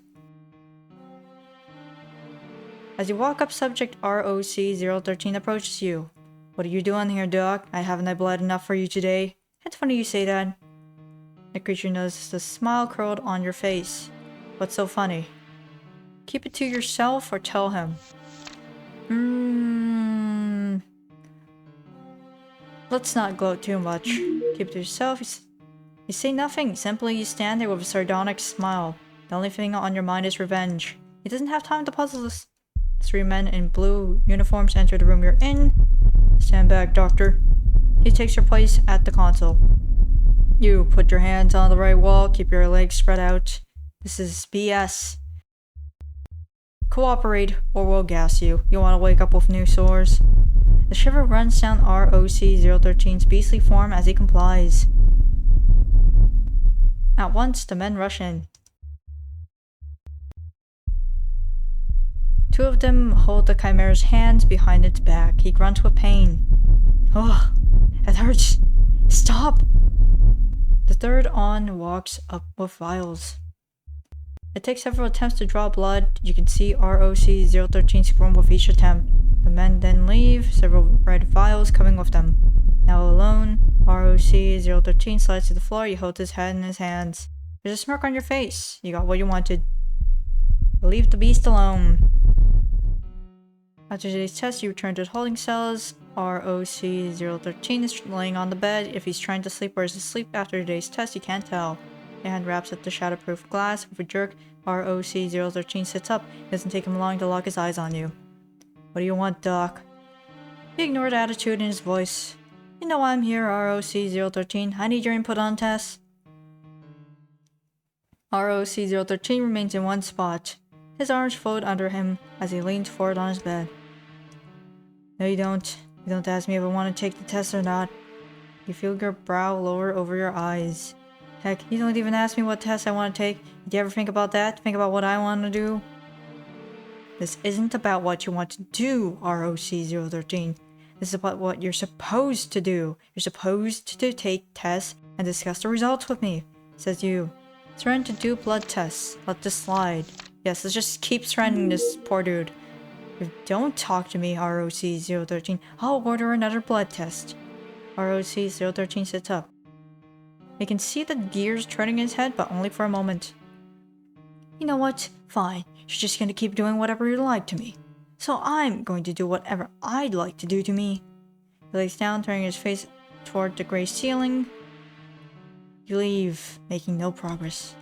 As you walk up, subject R-OC-013 approaches you. What are you doing here, Doc? Haven't I bled enough for you today? It's funny you say that. The creature notices the smile curled on your face. What's so funny? Keep it to yourself or tell him? Let's not gloat too much. Keep it to yourself. You say nothing. Simply you stand there with a sardonic smile. The only thing on your mind is revenge. He doesn't have time to puzzle this. 3 men in blue uniforms enter the room you're in. Stand back, doctor. He takes your place at the console. You put your hands on the right wall, keep your legs spread out. This is BS. Cooperate or we'll gas you. You want to wake up with new sores? The shiver runs down R-OC-013's beastly form as he complies. At once, the men rush in. 2 of them hold the Chimera's hands behind its back. He grunts with pain. Ugh, it hurts. Stop! The third on walks up with vials. It takes several attempts to draw blood. You can see R-OC-013 squirm with each attempt. The men then leave, several red vials coming with them. Now alone, R-OC-013 slides to the floor. He holds his head in his hands. There's a smirk on your face. You got what you wanted. Leave the beast alone. After today's test, you return to the holding cells. R-OC-013 is laying on the bed. If he's trying to sleep or is asleep after today's test, you can't tell. Your hand wraps up the shatterproof glass. With a jerk, R-OC-013 sits up. It doesn't take him long to lock his eyes on you. What do you want, Doc? He ignored the attitude in his voice. You know why I'm here, R-OC-013. I need your input on tests. R-OC-013 remains in one spot. His arms fold under him as he leans forward on his bed. No, you don't. You don't ask me if I want to take the test or not. You feel your brow lower over your eyes. Heck, you don't even ask me what test I want to take. Did you ever think about that? Think about what I want to do? This isn't about what you want to do, R-OC-013. This is about what you're supposed to do. You're supposed to take tests and discuss the results with me, says you. Threaten to do blood tests. Let this slide. Yes, let's just keep threatening this poor dude. If don't talk to me, R-OC-013, I'll order another blood test. R-OC-013 sits up. You can see the gears turning in his head, but only for a moment. You know what? Fine. You're just gonna keep doing whatever you like to me. So I'm going to do whatever I'd like to do to me. He lays down, turning his face toward the gray ceiling. You leave, making no progress.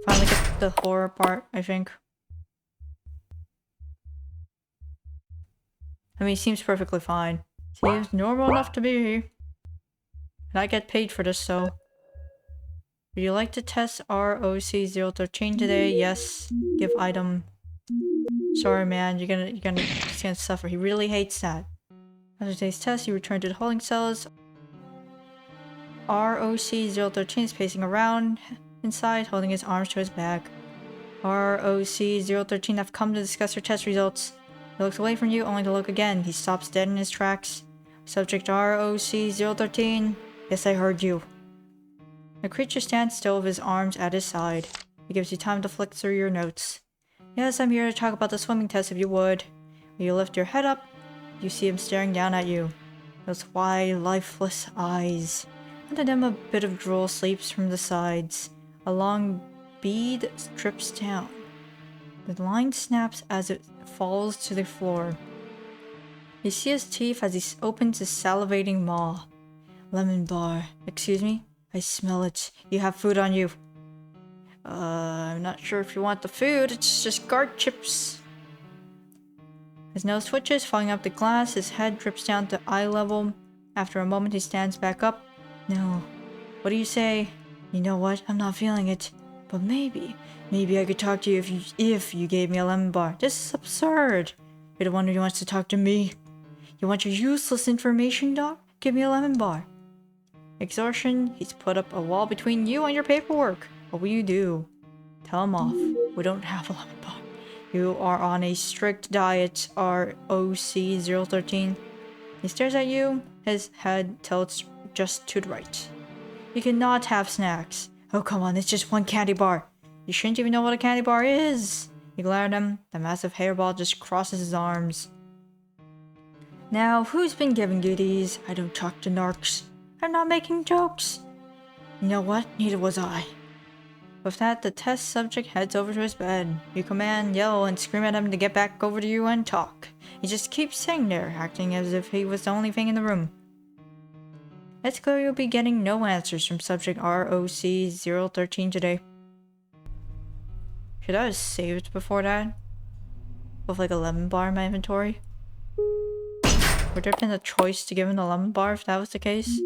Finally get the horror part, I think. I mean, he seems perfectly fine. Seems normal enough to be. And I get paid for this, so. Would you like to test R-OC-013 today? Yes. Give item. Sorry, man. You're gonna suffer. He really hates that. After today's test, you return to the holding cells. R-OC-013 is pacing around inside, holding his arms to his back. R-OC-013 have come to discuss your test results. He looks away from you, only to look again. He stops dead in his tracks. Subject R-OC-013. Yes, I heard you. The creature stands still with his arms at his side. He gives you time to flick through your notes. Yes, I'm here to talk about the swimming test if you would. When you lift your head up, you see him staring down at you. Those wide, lifeless eyes. Under them a bit of drool sleeps from the sides. A long bead drips down. The line snaps as it falls to the floor. You see his teeth as he opens his salivating maw. Lemon bar. Excuse me? I smell it. You have food on you. I'm not sure if you want the food. It's just guard chips. His nose twitches, fogging up the glass. His head drips down to eye level. After a moment, he stands back up. No. What do you say? You know what? I'm not feeling it. But maybe I could talk to you if you gave me a lemon bar. This is absurd. You're the one who wants to talk to me. You want your useless information, Doc? Give me a lemon bar. Exhaustion, he's put up a wall between you and your paperwork. What will you do? Tell him off. We don't have a lemon bar. You are on a strict diet, R-OC-013. He stares at you, his head tilts just to the right. You cannot have snacks. Oh, come on, it's just one candy bar. You shouldn't even know what a candy bar is. You glare at him, the massive hairball just crosses his arms. Now, who's been giving you these? I don't talk to narcs. I'm not making jokes. You know what? Neither was I. With that, the test subject heads over to his bed. You command, yell, and scream at him to get back over to you and talk. He just keeps sitting there, acting as if he was the only thing in the room. It's clear you'll be getting no answers from subject R-OC-013 today. Should I have saved before that? With like a lemon bar in my inventory? Would there have been a choice to give him the lemon bar if that was the case?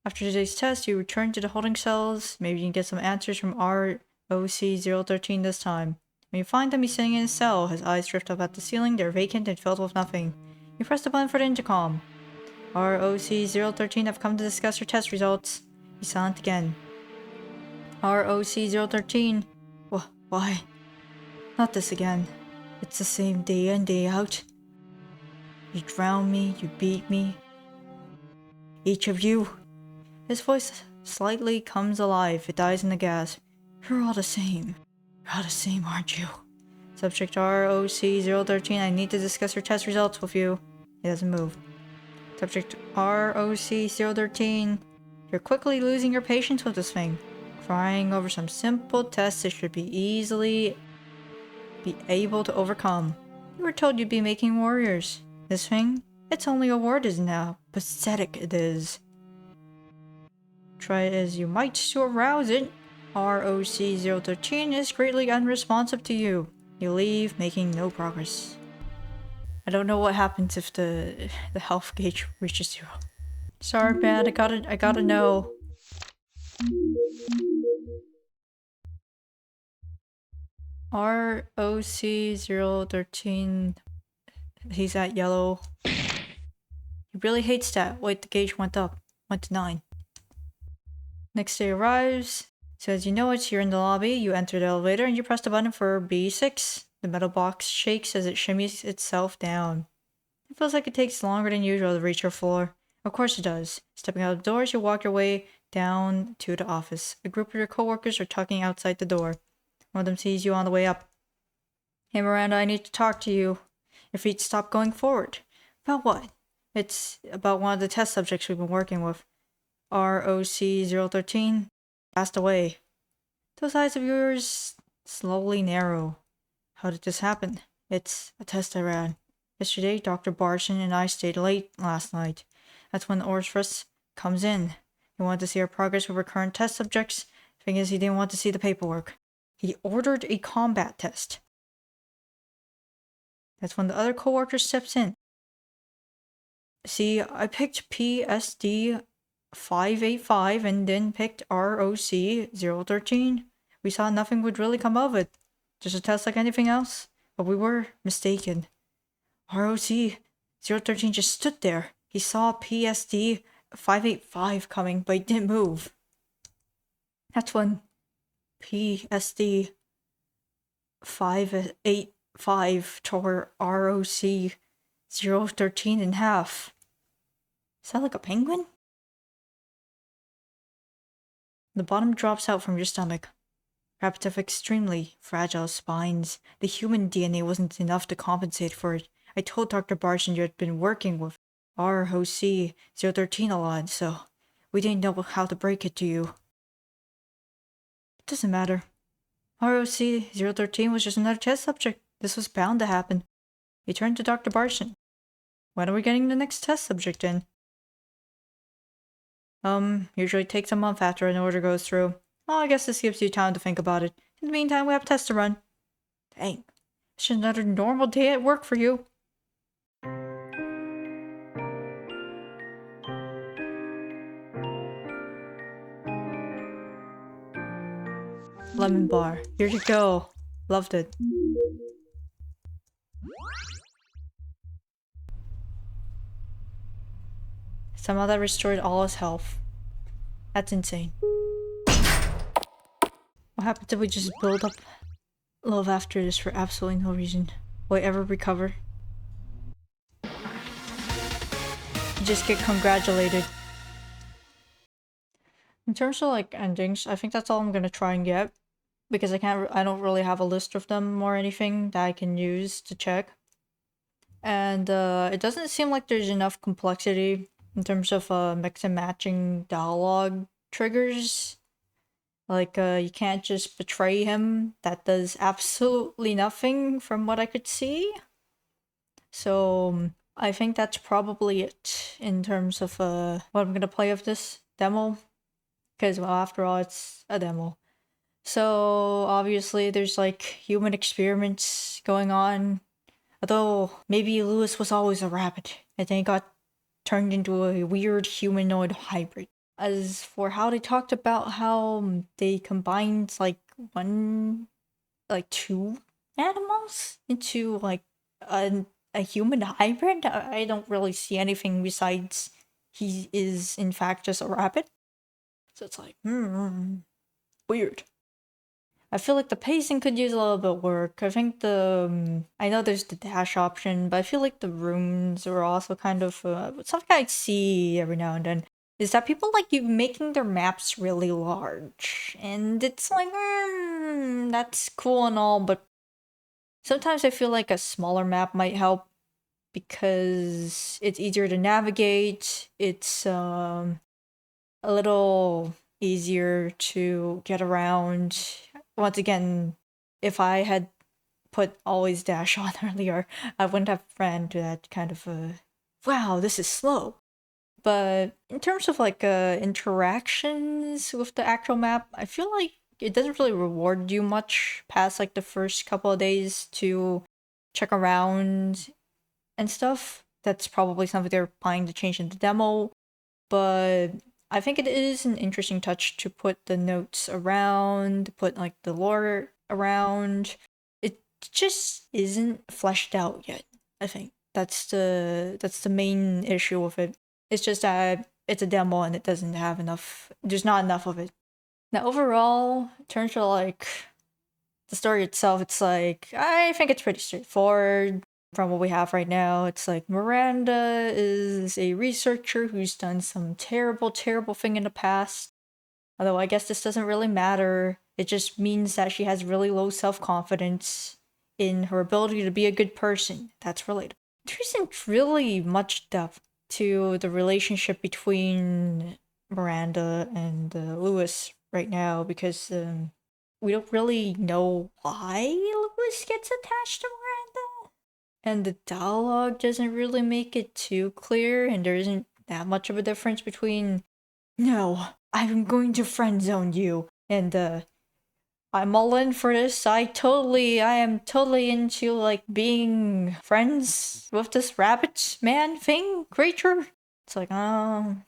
After today's test, you return to the holding cells. Maybe you can get some answers from R-OC-013 this time. When you find him, he's sitting in his cell. His eyes drift up at the ceiling. They're vacant and filled with nothing. You press the button for the intercom. R-OC-013 have come to discuss your test results. He's silent again. R-OC-013. Why? Not this again. It's the same day in, day out. You drown me, you beat me. Each of you. His voice slightly comes alive. It dies in the gasp. You're all the same. You're all the same, aren't you? Subject R-OC-013, I need to discuss your test results with you. He doesn't move. Subject R-OC-013, you're quickly losing your patience with this thing. Crying over some simple tests it should easily be able to overcome. You were told you'd be making warriors. This thing, it's only a word is now. Pathetic it is. Try as you might to arouse it. R-OC-013 is greatly unresponsive to you. You leave, making no progress. I don't know what happens if the health gauge reaches 0. Sorry, man. I gotta know. R-OC-013. He's at yellow. He really hates that. Wait, the gauge went up. Went to 9. Next day arrives. Says you know it's here in the lobby. You enter the elevator and you press the button for B6. The metal box shakes as it shimmies itself down. It feels like it takes longer than usual to reach your floor. Of course it does. Stepping out of the doors, you walk your way down to the office. A group of your coworkers are talking outside the door. One of them sees you on the way up. Hey Miranda, I need to talk to you. Your feet stop going forward. About what? It's about one of the test subjects we've been working with. R-OC-013 passed away. Those eyes of yours slowly narrow. How did this happen? It's a test I ran. Yesterday, Dr. Barson and I stayed late last night. That's when Orpheus comes in. He wanted to see our progress with our current test subjects. Thing is, he didn't want to see the paperwork. He ordered a combat test. That's when the other coworker steps in. See, I picked PSD 585 and then picked R-OC-013. We saw nothing would really come of it. Just a test like anything else. But we were mistaken. R-OC-013 just stood there. He saw PSD 585 coming, but he didn't move. That's when PSD 585 tore R-OC-013 in half. Is that like a penguin? The bottom drops out from your stomach. Rabbits have extremely fragile spines. The human DNA wasn't enough to compensate for it. I told Dr. Barson you had been working with R-OC-013 a lot, so we didn't know how to break it to you. It doesn't matter. R-OC-013 was just another test subject. This was bound to happen. He turned to Dr. Barson. When are we getting the next test subject in? Usually takes a month after an order goes through. Well, I guess this gives you time to think about it. In the meantime, we have tests to run. Dang. It's just another normal day at work for you. Lemon bar. Here you go. Loved it. Somehow that restored all his health. That's insane. What happened if we just build up love after this for absolutely no reason? Will I ever recover? You just get congratulated. In terms of like endings, I think that's all I'm gonna try and get. Because I don't really have a list of them or anything that I can use to check. And it doesn't seem like there's enough complexity in terms of mix and matching dialogue triggers. Like, you can't just betray him. That does absolutely nothing from what I could see. So, I think that's probably it in terms of what I'm gonna play of this demo. Because, well, after all, it's a demo. So, obviously, there's like human experiments going on. Although, maybe Lewis was always a rabbit, and then he got turned into a weird humanoid hybrid. As for how they talked about how they combined like two animals into like a human hybrid, I don't really see anything besides he is in fact just a rabbit. So it's like, weird. I feel like the pacing could use a little bit of work. I think I know there's the dash option, but I feel like the rooms are also kind of something I see every now and then. Is that people like you making their maps really large, and it's like, that's cool and all, but sometimes I feel like a smaller map might help because it's easier to navigate. It's a little easier to get around. Once again, if I had put always dash on earlier, I wouldn't have ran to that kind of wow, this is slow. But in terms of like interactions with the actual map, I feel like it doesn't really reward you much past like the first couple of days to check around and stuff. That's probably something they're planning to change in the demo, but I think it is an interesting touch to put the notes around, put like the lore around. It just isn't fleshed out yet, I think. That's the main issue with it. It's just that it's a demo and it doesn't have enough, there's not enough of it. Now overall, in terms of like the story itself, it's like, I think it's pretty straightforward. From what we have right now, it's like Miranda is a researcher who's done some terrible, terrible thing in the past. Although I guess this doesn't really matter. It just means that she has really low self-confidence in her ability to be a good person. That's relatable. There isn't really much depth to the relationship between Miranda and Lewis right now because we don't really know why Lewis gets attached to Miranda. And the dialogue doesn't really make it too clear, and there isn't that much of a difference between, no, I'm going to friendzone you, and I'm all in for this. I am totally into like being friends with this rabbit man thing, creature. It's like, I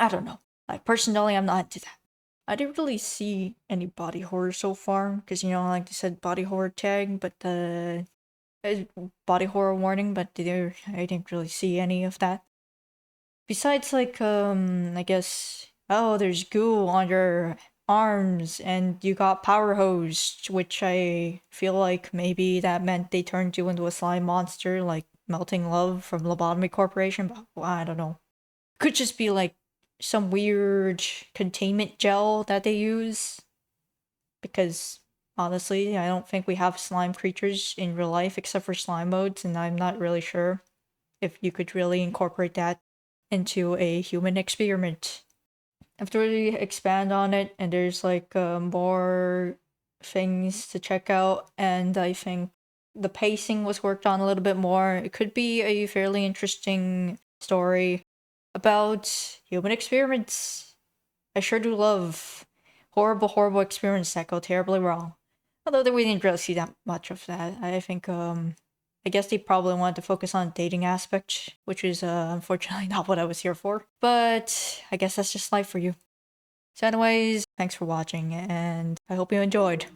don't know. Like personally, I'm not into that. I didn't really see any body horror so far, because like they said, body horror tag, but body horror warning, but I didn't really see any of that. Besides, like, I guess, oh, there's goo on your arms and you got power hosed, which I feel like maybe that meant they turned you into a slime monster, like Melting Love from Lobotomy Corporation, but well, I don't know. Could just be like some weird containment gel that they use. Because honestly, I don't think we have slime creatures in real life except for slime modes, and I'm not really sure if you could really incorporate that into a human experiment. I have to really expand on it, and there's like more things to check out, and I think the pacing was worked on a little bit more. It could be a fairly interesting story about human experiments. I sure do love horrible experiments that go terribly wrong. Although we didn't really see that much of that. I think I guess they probably wanted to focus on dating aspect, which is unfortunately not what I was here for. But I guess that's just life for you. So anyways, thanks for watching, and I hope you enjoyed.